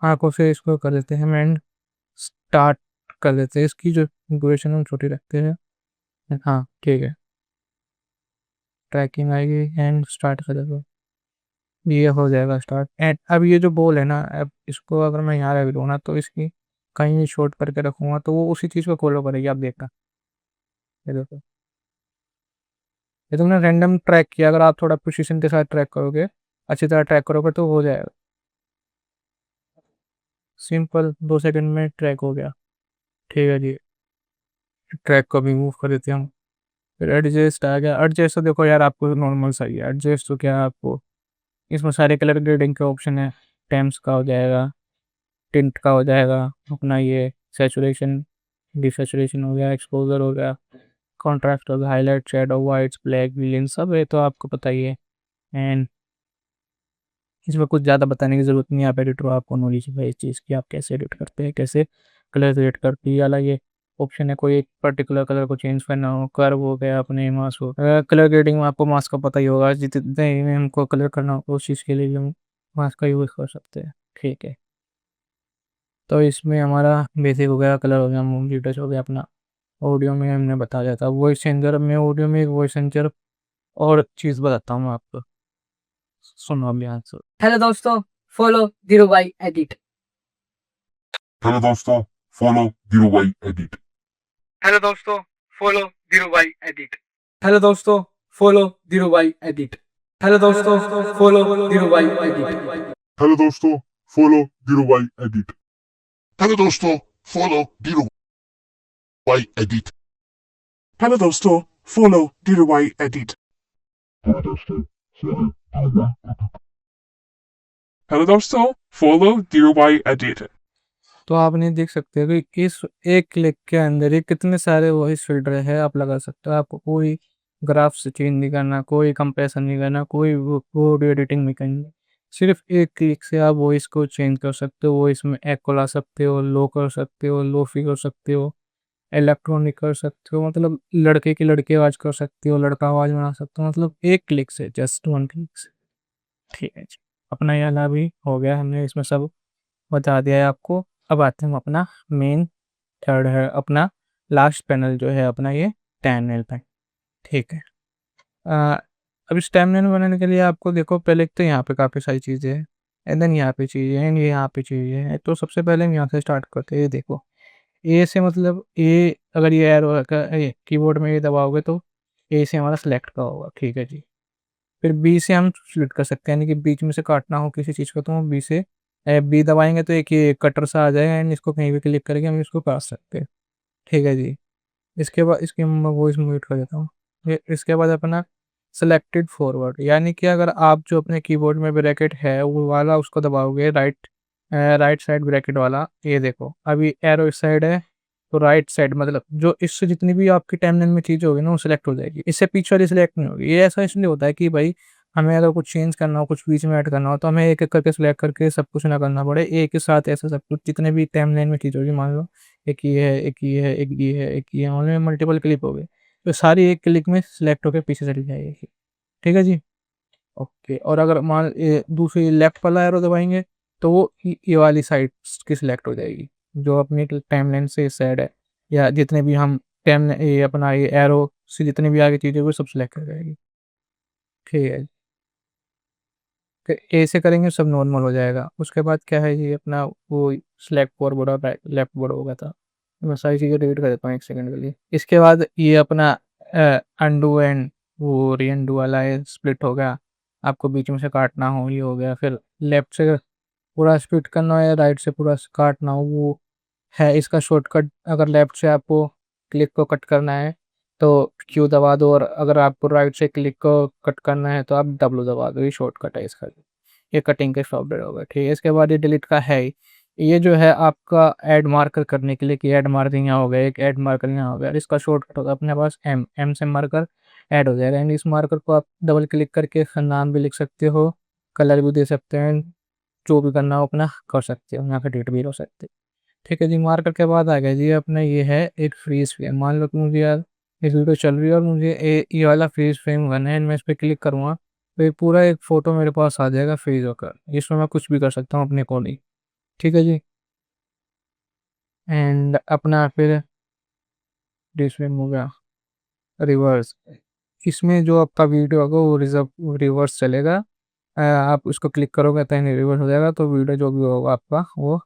Speaker 2: आँखों से इसको कर देते हैं एंड स्टार्ट कर देते हैं। इसकी जो ड्यूरेशन हम छोटी रखते हैं। हाँ ठीक है, ट्रैकिंग आएगी एंड स्टार्ट कर देते, ये हो जाएगा स्टार्ट। एंड अब ये जो बॉल है ना, अब इसको अगर मैं यहाँ रख दूँ ना तो इसकी कहीं शॉर्ट करके रखूँगा तो वो उसी चीज़ को फॉलो करेगी। आप देखना, ये देखो ये तुमने रैंडम ट्रैक किया, अगर आप थोड़ा प्रिसिशन के साथ ट्रैक करोगे, अच्छी तरह ट्रैक करोगे तो हो जाएगा। सिंपल 2 सेकंड में ट्रैक हो गया। ठीक है जी, ट्रैक को भी मूव कर देते हैं हम। फिर एडजस्ट आ गया। एडजस्ट तो देखो यार आपको नॉर्मल सा ही है। एडजस्ट तो क्या है, आपको इसमें सारे कलर ग्रेडिंग के ऑप्शन है। टेम्स का हो जाएगा, टिंट का हो जाएगा, अपना ये सैचुरेशन डिसैचुरेशन हो गया, एक्सपोजर हो गया, कॉन्ट्रास्ट हो गया, highlight, shadow, whites, black, green, सब है तो आपको पता ही है। एंड इसमें कुछ ज़्यादा बताने की ज़रूरत नहीं है, आप एडिटर हो, आपको नॉलेज है इस चीज़ की, आप कैसे एडिट करते हैं, कैसे कलर एडिट करती है। अलग ये ऑप्शन है, कोई एक पर्टिकुलर कलर को चेंज करना हो, कर्व हो गया, अपने मास्क हो, कलर ग्रेडिंग में आपको मास्क का पता ही होगा, जितने में हमको कलर करना हो उस चीज़ के लिए भी हम मास्क का यूज़ कर सकते हैं। ठीक है, तो इसमें हमारा बेसिक हो गया, कलर हो गया, मूवी टच हो गया अपना। ऑडियो में हमने बता दिया था, वॉइस चेंजर में, ऑडियो में एक वॉइस चेंजर और चीज़ बताता हूँ मैं आपको, सुनो अभी आंसर।
Speaker 6: हेलो दोस्तों, फॉलो धीरू भाई एडिट।
Speaker 7: हेलो दोस्तों, फॉलो धीरू भाई एडिट।
Speaker 1: हेलो दोस्तों, फॉलो धीरू भाई एडिट।
Speaker 6: हेलो दोस्तों, फॉलो धीरू भाई एडिट। हेलो दोस्तों, फॉलो धीरू भाई एडिट।
Speaker 7: हेलो दोस्तों, फॉलो धीरू भाई एडिट। हेलो दोस्तों, फॉलो धीरू भाई एडिट। हेलो दोस्तों, फॉलो धीरू भाई एडिट। हेलो दोस्तों, फॉलो धीरू भाई एडिट।
Speaker 2: तो आपने देख सकते हो कि इस एक क्लिक के अंदर ही कितने सारे वॉइस फिल्टर है आप लगा सकते हो। आपको कोई ग्राफ से चेंज नहीं करना, कोई कंप्रेशन नहीं करना, कोई ऑडियो एडिटिंग नहीं करनी। सिर्फ एक क्लिक से आप वॉइस को चेंज कर सकते हो, वॉइस में एको ला सकते हो, लो कर सकते हो, लोफी कर सकते हो, इलेक्ट्रॉनिक कर सकते हो, मतलब लड़के की लड़की आवाज़ कर सकते हो, लड़का आवाज़ बना सकते हो, मतलब एक क्लिक से, जस्ट वन क्लिक से। ठीक है जी, अपना ये वाला भी हो गया, हमने इसमें सब बता दिया है आपको। अब आते हैं हम अपना मेन थर्ड है, अपना लास्ट पैनल जो है अपना ये टाइमनेल पैनल। ठीक है, अ, अब इस टाइमनेल बनाने के लिए आपको देखो, पहले एक तो यहाँ पे काफ़ी सारी चीज़ें हैं, एंड देन यहाँ पे चीज़ें हैं, ये यहाँ पे चीज़ें हैं। तो सबसे पहले हम यहाँ से स्टार्ट करते हैं। ये देखो, ए से मतलब ए, अगर ये एरो ये कीबोर्ड में ये दबाओगे तो ए से हमारा सेलेक्ट का होगा। ठीक है जी, फिर बी से हम सेलेक्ट कर सकते हैं, यानी कि बीच में से काटना हो किसी चीज़ को तो हम बी से बी दबाएंगे तो एक ये कटर सा आ जाएगा, एंड इसको कहीं भी क्लिक करके हम इसको काट सकते हैं। ठीक है जी, इसके बाद इसकी मैं वॉइस म्यूट कर देता हूँ। इसके बाद अपना सेलेक्टेड फॉरवर्ड, यानी कि अगर आप जो अपने कीबोर्ड में ब्रैकेट है वो वाला उसको दबाओगे, राइट साइड ब्रैकेट वाला, ये देखो अभी एरो इस साइड है तो राइट साइड, मतलब जो इससे जितनी भी आपकी टाइमलाइन में चीज़ होगी ना वो सिलेक्ट हो जाएगी, इससे पीछे वाली सिलेक्ट नहीं होगी। ये ऐसा इसलिए होता है कि भाई हमें अगर कुछ चेंज करना हो, कुछ बीच में ऐड करना हो, तो हमें एक एक करके सिलेक्ट करके सब कुछ ना करना पड़े, एक ही साथ ऐसा सब कुछ जितने भी टाइमलाइन में चीज़ होगी, मान लो एक ये है, एक ये है, एक ये है, एक ये है, ऑनलाइन मल्टीपल क्लिप हो गए तो सारी एक क्लिक में सिलेक्ट होकर पीछे चली जाएगी। ठीक है जी, ओके। और अगर मान ये दूसरी लेफ्ट वाला एरो दबाएंगे तो वो ये वाली साइड की सिलेक्ट हो जाएगी, जो अपनी टाइमलाइन से साइड है, या जितने भी हम टाइम ये अपना ये एरो से जितनी भी आगे चीज़ें वो सब सिलेक्ट हो जाएगी। ठीक है, फिर ए से करेंगे सब नॉर्मल हो जाएगा। उसके बाद क्या है, ये अपना वो सिलेक्ट फॉरवर्ड और लेफ्ट बोर्ड हो गया था। मैं सारी चीज़ें डिलीट कर देता हूँ एक सेकंड के लिए। इसके बाद ये अपना अंडू एंड वो री अंडू वाला है, स्प्लिट हो गया, आपको बीच में से काटना हो ये हो गया। फिर लेफ्ट से पूरा स्प्लिट करना हो या राइट से पूरा काटना हो वो है इसका शॉर्टकट। अगर लेफ्ट से आपको क्लिक को कट करना है तो क्यू दबा दो, और अगर आपको राइट से क्लिक को कट करना है तो आप डब्लू दबा दो, ये शॉर्टकट है इसका। ये कटिंग के सॉफ्टवेयर होगा। ठीक है, इसके बाद ये डिलीट का है ही। ये जो है आपका ऐड मार्कर करने के लिए, कि ऐड मार्कर यहाँ हो गया, एक ऐड मार्कर यहाँ हो गया, और इसका शॉर्टकट होगा अपने पास एम से मार्कर ऐड हो जाएगा। एंड इस मार्कर को आप डबल क्लिक करके नाम भी लिख सकते हो, कलर भी दे सकते हैं, जो भी करना हो अपना कर सकते हो, यहाँ पे डेट भी हो सकते हो। ठीक है जी, मार्कर के बाद आ गया जी अपना ये है एक फ्रीज फ्रेम। मान लो कि मुझे यार इस वीडियो चल रही है और मुझे ये वाला फ्रीज फ्रेम करना है, मैं इस पर क्लिक करूँगा तो ये पूरा एक फ़ोटो मेरे पास आ जाएगा फ्रीज होकर, इसमें मैं कुछ भी कर सकता हूँ अपने अकॉर्डिंग। ठीक है जी, एंड अपना फिर फ्रेम हो गया रिवर्स। इसमें जो आपका वीडियो होगा वो रिवर्स चलेगा। आप उसको क्लिक करोगे तो रिवर्स हो जाएगा, तो वीडियो जो भी होगा आपका वो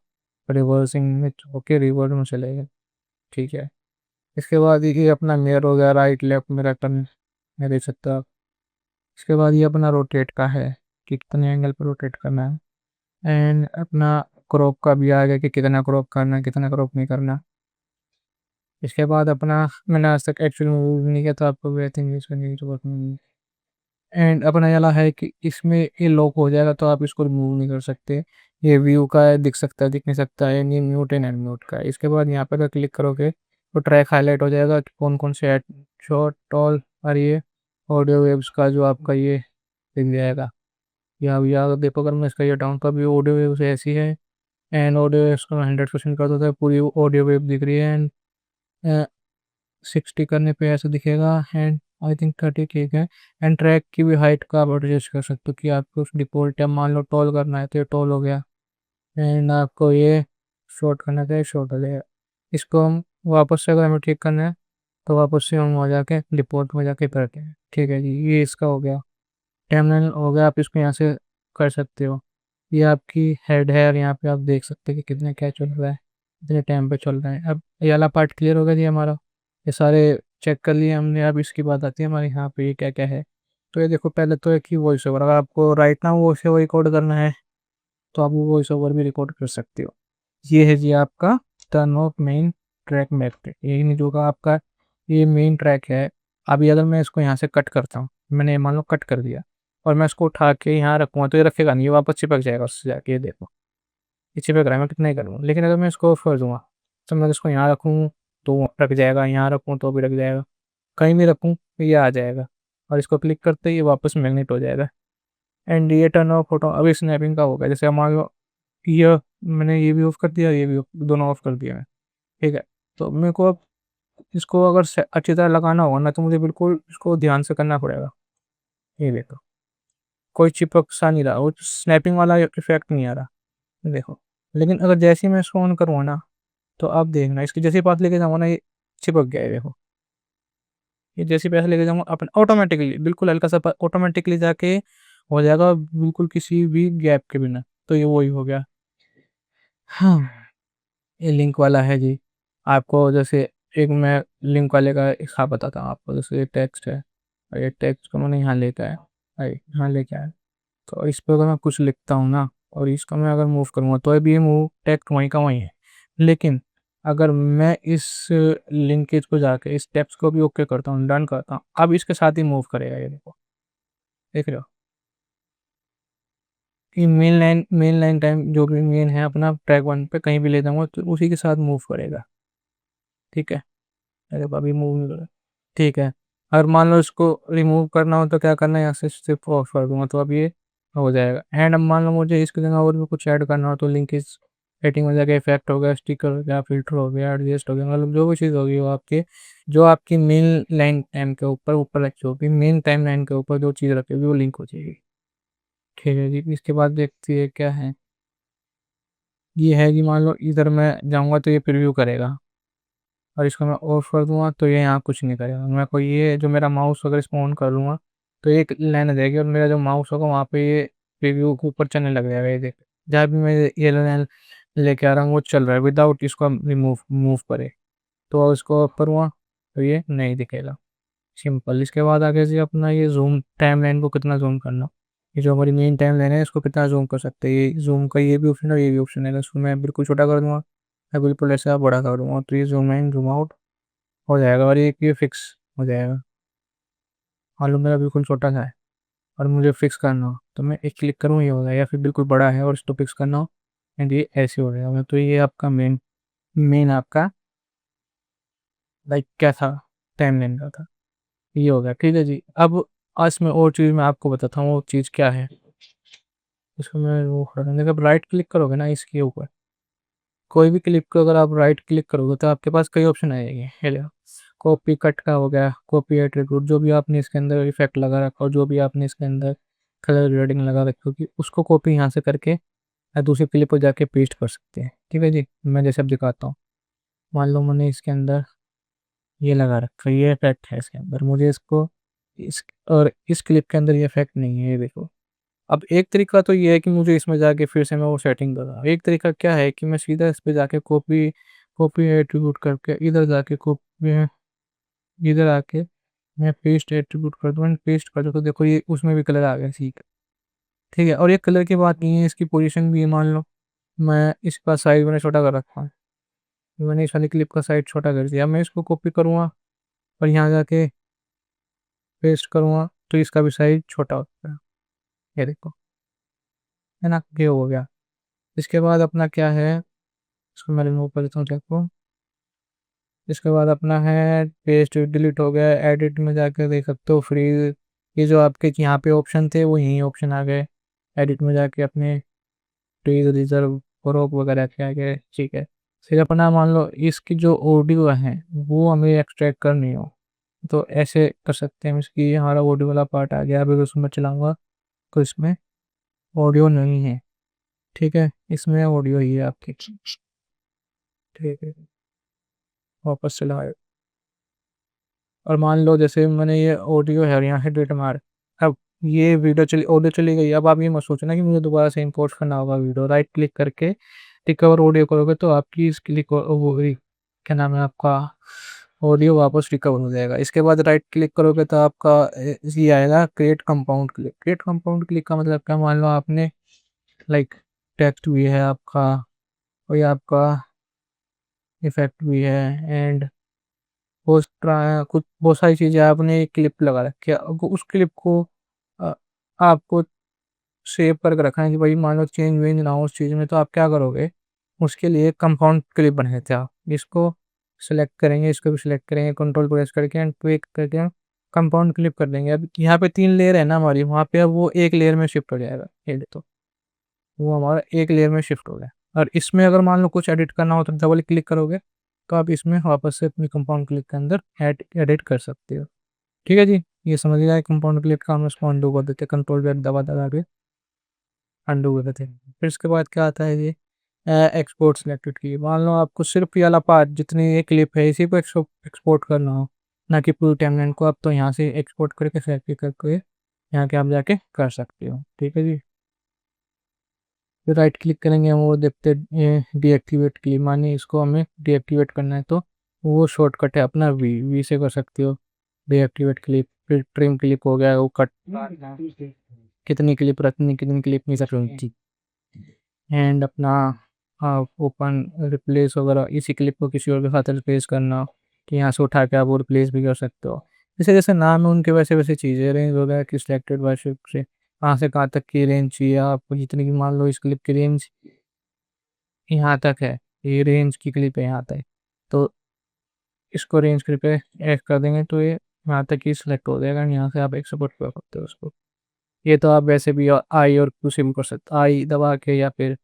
Speaker 2: रिवर्सिंग में होके रिवर्स में चलेगा। ठीक है, इसके बाद ये अपना मिरर हो गया, राइट लेफ्ट मिरर टर्न ये देख सकते हो आप। इसके बाद ये अपना रोटेट का है कि कितने एंगल पर रोटेट करना है, एंड अपना क्रॉप का भी आ गया कि कितना क्रॉप करना है, कितना क्रॉप नहीं करना। इसके बाद अपना, मैंने आज तक एक्चुअली मूव नहीं किया तो आपको भी आई थिंक यूज़ करने की जरूरत नहीं है। एंड अपना ये वाला है कि इसमें ये लॉक हो जाएगा तो आप इसको रिमूव नहीं कर सकते। ये व्यू का है, दिख सकता है दिख नहीं सकता है, ये म्यूट एंड अनम्यूट का है। इसके बाद यहाँ पर अगर क्लिक करोगे तो ट्रैक हाईलाइट हो जाएगा कि कौन कौन से शॉर्ट ऑल और ये ऑडियो वेव्स का जो आपका ये दिख जाएगा। या देखो अगर मैं इसका ये डाउन का भी ऑडियो वेव्स ऐसी है, एंड ऑडियो वेव्स को 100% कर दो तो पूरी ऑडियो वेव दिख रही है। एंड 60 करने पे ऐसा दिखेगा, एंड आई थिंक 30 ठीक है। एंड ट्रैक की भी हाइट का आप एडजस्ट कर सकते हो कि आपको उस डिफ़ॉल्ट है, मान लो टॉल करना है तो ये टॉल हो गया, एंड आपको ये शॉर्ट करना है तो ये शॉर्ट हो जाएगा। इसको हम वापस से अगर हमें ठीक करना है तो वापस से हम वहाँ जाके डिफ़ॉल्ट में जाके करते हैं। ठीक है जी, ये इसका हो गया, टाइमलाइन हो गया। आप इसको यहाँ से कर सकते हो। ये आपकी हेड है और यहाँ पे आप देख सकते हैं कि कितने क्या चल रहा है, कितने टाइम पे चल रहा है। अब ये वाला पार्ट क्लियर हो गया जी हमारा, ये सारे चेक कर लिए हमने। अब इसकी बात आती है हमारे यहाँ पे ये क्या क्या है। तो ये देखो, पहले तो है कि वॉइस ओवर, अगर आपको right now voice over record करना है तो आप वो वॉइस ओवर भी रिकॉर्ड कर सकते हो। ये है जी आपका turn off main track map. यही नहीं जो का आपका ये मेन ट्रैक है। अभी अगर मैं इसको यहाँ से कट करता हूँ, मैंने मान लो कट कर दिया और मैं इसको उठा के यहाँ रखूँगा तो ये रखेगा नहीं, ये वापस चिपक जाएगा उससे जाके। ये देखो ये चिपक रहा है, मैं कितना ही करूँ। लेकिन अगर मैं इसको ऑफ कर दूँगा तो मैं इसको यहाँ रखूँ तो रख जाएगा, यहाँ रखूँ तो भी रख जाएगा, कहीं भी रखूँ तो ये आ जाएगा। और इसको क्लिक करते ही ये वापस मैग्नेट हो जाएगा। एंड ये टर्न ऑफ फोटो अभी स्नैपिंग का होगा। जैसे मान लो ये मैंने ये भी ऑफ कर दिया, ये भी दोनों ऑफ कर दिया मैं, ठीक है। तो मेरे को अब इसको अगर अच्छी तरह लगाना होगा ना तो मुझे बिल्कुल इसको ध्यान से करना पड़ेगा। ये देखो कोई चिपक सा नहीं रहा, वो स्नैपिंग वाला इफेक्ट नहीं आ रहा, ये देखो। लेकिन अगर जैसे ही मैं इसको ऑन करूँगा ना तो आप देखना, इसके जैसे पास लेके जाऊँगा ना ये चिपक गया है। देखो ये जैसे पैसे लेके जाऊँगा अपने ऑटोमेटिकली बिल्कुल हल्का सा ऑटोमेटिकली जाके हो जाएगा, बिल्कुल किसी भी गैप के बिना। तो ये वही हो गया। हाँ, ये लिंक वाला है जी। आपको जैसे एक मैं लिंक वाले का एक हाँ बताता हूँ आपको। जैसे ये टेक्स्ट है और ये टेक्स्ट को मैंने यहाँ लेकर आया, यहाँ लेके आया। तो इस पर अगर मैं कुछ लिखता हूँ ना और इसको मैं अगर मूव करूँगा तो अभी ये मूव टेक्स्ट वहीं का वहीं है। लेकिन अगर मैं इस लिंकेज को जाके इस टेक्स्ट को भी ओके करता हूँ, डन करता हूँ, अब इसके साथ ही मूव करेगा। ये देखो, देख रहे हो कि मेन लाइन टाइम जो भी मेन है अपना ट्रैक 1 पे कहीं भी ले जाऊँगा तो उसी के साथ मूव करेगा। ठीक है, अरे अभी मूव नहीं कर रहा। ठीक है, अगर मान लो इसको रिमूव करना हो तो क्या करना है, यहाँ से सिर्फ ऑफ कर दूंगा तो अब ये हो जाएगा। एंड अब मान लो मुझे इसकी जगह और भी कुछ ऐड करना हो तो लिंक इस सेटिंग में जाके इफेक्ट हो गया, स्टिकर हो गया, फिल्टर हो गया, एडजस्ट हो गया, मतलब जो भी चीज़ होगी वो आपके जो आपकी मेन लाइन टाइम के ऊपर ऊपर जो भी मेन टाइम लाइन के ऊपर जो चीज़ रखेगी वो लिंक हो जाएगी। ठीक है जी, इसके बाद देखती है क्या है। ये है कि मान लो इधर मैं जाऊँगा तो ये प्रीव्यू करेगा और इसको मैं ऑफ कर दूंगा तो ये यहाँ कुछ नहीं करेगा। मैं कोई ये जो मेरा माउस अगर इसको ऑन कर लूँगा तो एक लाइन आ जाएगी और मेरा जो माउस होगा वहाँ पे ये प्रीव्यू के ऊपर चलने लग जाएगा। ये देख, जहाँ भी मैं ये लाइन लेके आ रहा हूँ वो चल रहा है विदाउट इसको रिमूव मूव करे। तो अब इसको ऑफ करूँगा तो ये नहीं दिखेगा। सिंपल। इसके बाद आगे से अपना ये जूम टाइम लाइन को कितना जूम करना, ये जो हमारी मेन टाइम लाइन है इसको कितना जूम कर सकते हैं, ये जूम का ये भी ऑप्शन है और ये भी ऑप्शन है। इसको मैं बिल्कुल छोटा कर दूंगा, मैं बिल्कुल ऐसा बड़ा कर दूंगा तो ये जूम इन जूम आउट हो जाएगा और ये फिक्स हो जाएगा। मालूम मेरा बिल्कुल छोटा सा है और मुझे फिक्स करना हो तो मैं एक क्लिक करूँ ये हो जाएगा, या फिर बिल्कुल बड़ा है और इसको फिक्स करना हो एंड ये ऐसे हो जाएगा। तो ये आपका मेन आपका लाइक क्या था, टाइम लाइन का था, ये हो गया। ठीक है जी, अब आज मैं और चीज़ मैं आपको बताता हूँ वो चीज़ क्या है। इसको मैं वो जब राइट क्लिक करोगे ना इसके ऊपर कोई भी क्लिप को अगर आप राइट क्लिक करोगे तो आपके पास कई ऑप्शन आएंगे। हेलो, कॉपी कट का हो गया, कॉपी एट्रीब्यूट, जो भी आपने इसके अंदर इफेक्ट लगा रखा हो, जो भी आपने इसके अंदर कलर ग्रेडिंग लगा रखी होगी उसको कॉपी यहाँ से करके दूसरी क्लिप पर जाके पेस्ट कर सकते हैं। ठीक है जी, मैं जैसे अब दिखाता हूँ। मान लो मैंने इसके अंदर ये लगा रखा है, ये इफेक्ट है इसके अंदर, मुझे इसको इस और इस क्लिप के अंदर ये इफेक्ट नहीं है। ये देखो, अब एक तरीका तो ये है कि मुझे इसमें जाके फिर से मैं वो सेटिंग करूँ। एक तरीका क्या है कि मैं सीधा इस पे जाके कॉपी कॉपी एट्रीब्यूट करके इधर जाके कॉपी इधर आके मैं पेस्ट एट्रीब्यूट कर दूँ, पेस्ट कर दूँ तो देखो ये उसमें भी कलर आ गया, ठीक है। और ये कलर की बात नहीं है, इसकी पोजीशन भी है। मान लो मैं इसका साइज मैंने छोटा कर रखा है, मैंने इस वाली क्लिप का साइज छोटा कर दिया, मैं इसको कॉपी करूँगा और यहाँ जाके पेस्ट करूँगा तो इसका भी साइज छोटा होता है, ये देखो, है ना, ये हो गया। इसके बाद अपना क्या है, इसको मैं रिमूव कर देता हूँ देखो। इसके बाद अपना है पेस्ट डिलीट हो गया, एडिट में जाकर देख सकते हो फ्री, ये जो आपके यहाँ पे ऑप्शन थे वो यही ऑप्शन आ गए। एडिट में जाके अपने फ्रीज रिजर्व क्रॉप वगैरह के आ गए, ठीक है। फिर अपना मान लो इसकी जो ऑडियो है वो हमें एक्सट्रैक्ट करनी हो तो ऐसे कर सकते हैं। इसकी हमारा ऑडियो वाला पार्ट आ गया, अभी उसमें चलाऊंगा तो इसमें ऑडियो नहीं है, ठीक है, इसमें ऑडियो ही है आपकी, ठीक है। वापस चलाओ और मान लो जैसे मैंने ये ऑडियो है और यहाँ से डेट मार, अब ये वीडियो चली, ऑडियो चली गई। अब आप ये मत सोचना कि मुझे दोबारा से इंपोर्ट करना होगा वीडियो, राइट क्लिक करके रिकवर ऑडियो करोगे तो आपकी इस क्लिक वो क्या नाम है आपका, ऑडियो वापस रिकवर हो जाएगा। इसके बाद राइट क्लिक करोगे तो आपका ये आएगा create compound click. Create compound click का मतलब क्या, मान लो आपने लाइक टेक्स्ट भी है आपका और ये आपका इफेक्ट भी है एंड कुछ बहुत सारी चीज़ें आपने एक क्लिप लगा रखी है, उस क्लिप को अ, आपको सेव करके रखना है कि भाई मान लो चेंज वेंज ना हो उस चीज़ में, तो आप क्या करोगे, उसके लिए कंपाउंड क्लिप बना लेते हैं आप। इसको सेलेक्ट करेंगे, इसको भी सिलेक्ट करेंगे, कंट्रोल प्रेस करके एंड क्लिक करके कंपाउंड क्लिप कर देंगे। अब यहाँ पे 3 लेयर है ना हमारी, वहाँ पे अब वो एक लेयर में शिफ्ट हो जाएगा, ये तो वो हमारा एक लेयर में शिफ्ट हो गया। और इसमें अगर मान लो कुछ एडिट करना हो तो डबल क्लिक करोगे तो आप इसमें वापस से अपनी कंपाउंड क्लिप के अंदर एडिट कर सकते हो, ठीक है जी। ये समझ लिया है कंपाउंड क्लिप का, हम उसको अंडू कर देते हैं, कंट्रोल वेब दबा दबा के अंडू कर देते हैं। फिर उसके बाद क्या आता है, ये एक्सपोर्ट सिलेक्टेड की, मान लो आपको सिर्फ ये वाला पार्ट जितनी ये क्लिप है इसी को एक्सपोर्ट करना हो, ना कि पूरी टाइमलाइन को, आप तो यहाँ से एक्सपोर्ट करके सेलेक्ट करके यहाँ के आप जाके कर सकते हो, ठीक है जी। फिर राइट क्लिक करेंगे हम, वो देखते हैं डीएक्टिवेट क्लिप, मानिए इसको हमें डीएक्टिवेट करना है तो वो शॉर्टकट है अपना वी से कर सकते हो डीएक्टिवेट क्लिप। फिर ट्रिम क्लिप हो गया, वो कट कितनी क्लिप रखनी कितनी क्लिप नहीं सकती, एंड अपना ओपन रिप्लेस वगैरह, इसी क्लिप को किसी और के साथ रिप्लेस करना कि यहाँ से उठा के आप वो रिप्लेस भी कर सकते हो। जैसे जैसे नाम है उनके वैसे वैसे चीज़ें, रेंज वगैरह की सिलेक्टेड बाय से कहाँ से कहाँ तक की रेंज चाहिए आपको, जितनी की मान लो इस क्लिप की रेंज यहाँ तक है, ये रेंज की क्लिप है यहाँ तक, तो इसको रेंज क्लिप पे ऐड कर देंगे तो ये यहाँ तक ही सिलेक्ट हो जाएगा, यहाँ से आप एक्सपोर्ट कर सकते हो उसको। ये तो आप वैसे भी आई और क्यू से भी कर सकते, आई दबा के या फिर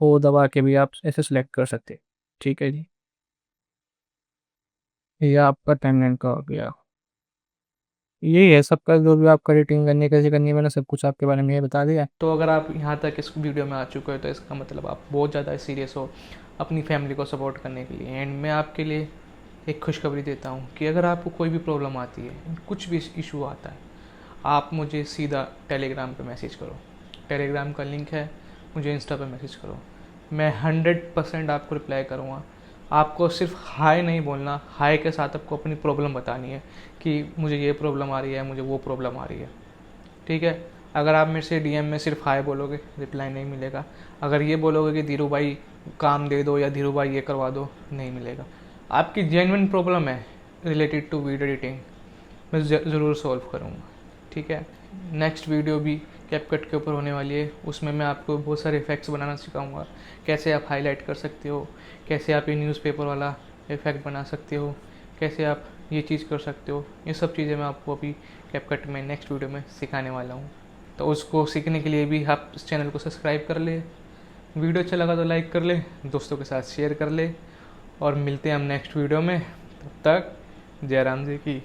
Speaker 2: ओ दबा के भी आप ऐसे सिलेक्ट कर सकते, ठीक है जी। ये आपका टाइमलाइन का हो गया, यही है सबका, जो भी आपका एडिटिंग करनी कैसे करनी है मैंने सब कुछ आपके बारे में ये बता दिया।
Speaker 1: तो अगर आप यहाँ तक इस वीडियो में आ चुके हो तो इसका मतलब आप बहुत ज़्यादा सीरियस हो अपनी फैमिली को सपोर्ट करने के लिए। एंड मैं आपके लिए एक खुशखबरी देता हूँ कि अगर आपको कोई भी प्रॉब्लम आती है, कुछ भी इशू आता है, आप मुझे सीधा टेलीग्राम पे मैसेज करो, टेलीग्राम का लिंक है, मुझे इंस्टा पे मैसेज करो, मैं 100% आपको रिप्लाई करूँगा। आपको सिर्फ हाय नहीं बोलना, हाय के साथ आपको अपनी प्रॉब्लम बतानी है कि मुझे ये प्रॉब्लम आ रही है, मुझे वो प्रॉब्लम आ रही है, ठीक है। अगर आप मेरे से डीएम में सिर्फ हाय बोलोगे रिप्लाई नहीं मिलेगा, अगर ये बोलोगे कि धीरू भाई काम दे दो या धीरू भाई ये करवा दो, नहीं मिलेगा। आपकी जेन्युइन प्रॉब्लम है रिलेटेड टू वीडियो एडिटिंग, मैं ज़रूर सॉल्व करूँगा, ठीक है। नेक्स्ट वीडियो भी कैपकट के ऊपर होने वाली है, उसमें मैं आपको बहुत सारे इफ़ेक्ट्स बनाना सिखाऊंगा, कैसे आप हाईलाइट कर सकते हो, कैसे आप ये न्यूज़पेपर वाला इफ़ेक्ट बना सकते हो, कैसे आप ये चीज़ कर सकते हो। ये सब चीज़ें मैं आपको अभी कैपकट में नेक्स्ट वीडियो में सिखाने वाला हूँ। तो उसको सीखने के लिए भी आप इस चैनल को सब्सक्राइब कर ले, वीडियो अच्छा लगा तो लाइक कर ले, दोस्तों के साथ शेयर कर ले, और मिलते हैं हम नेक्स्ट वीडियो में। तब तक जय राम जी की।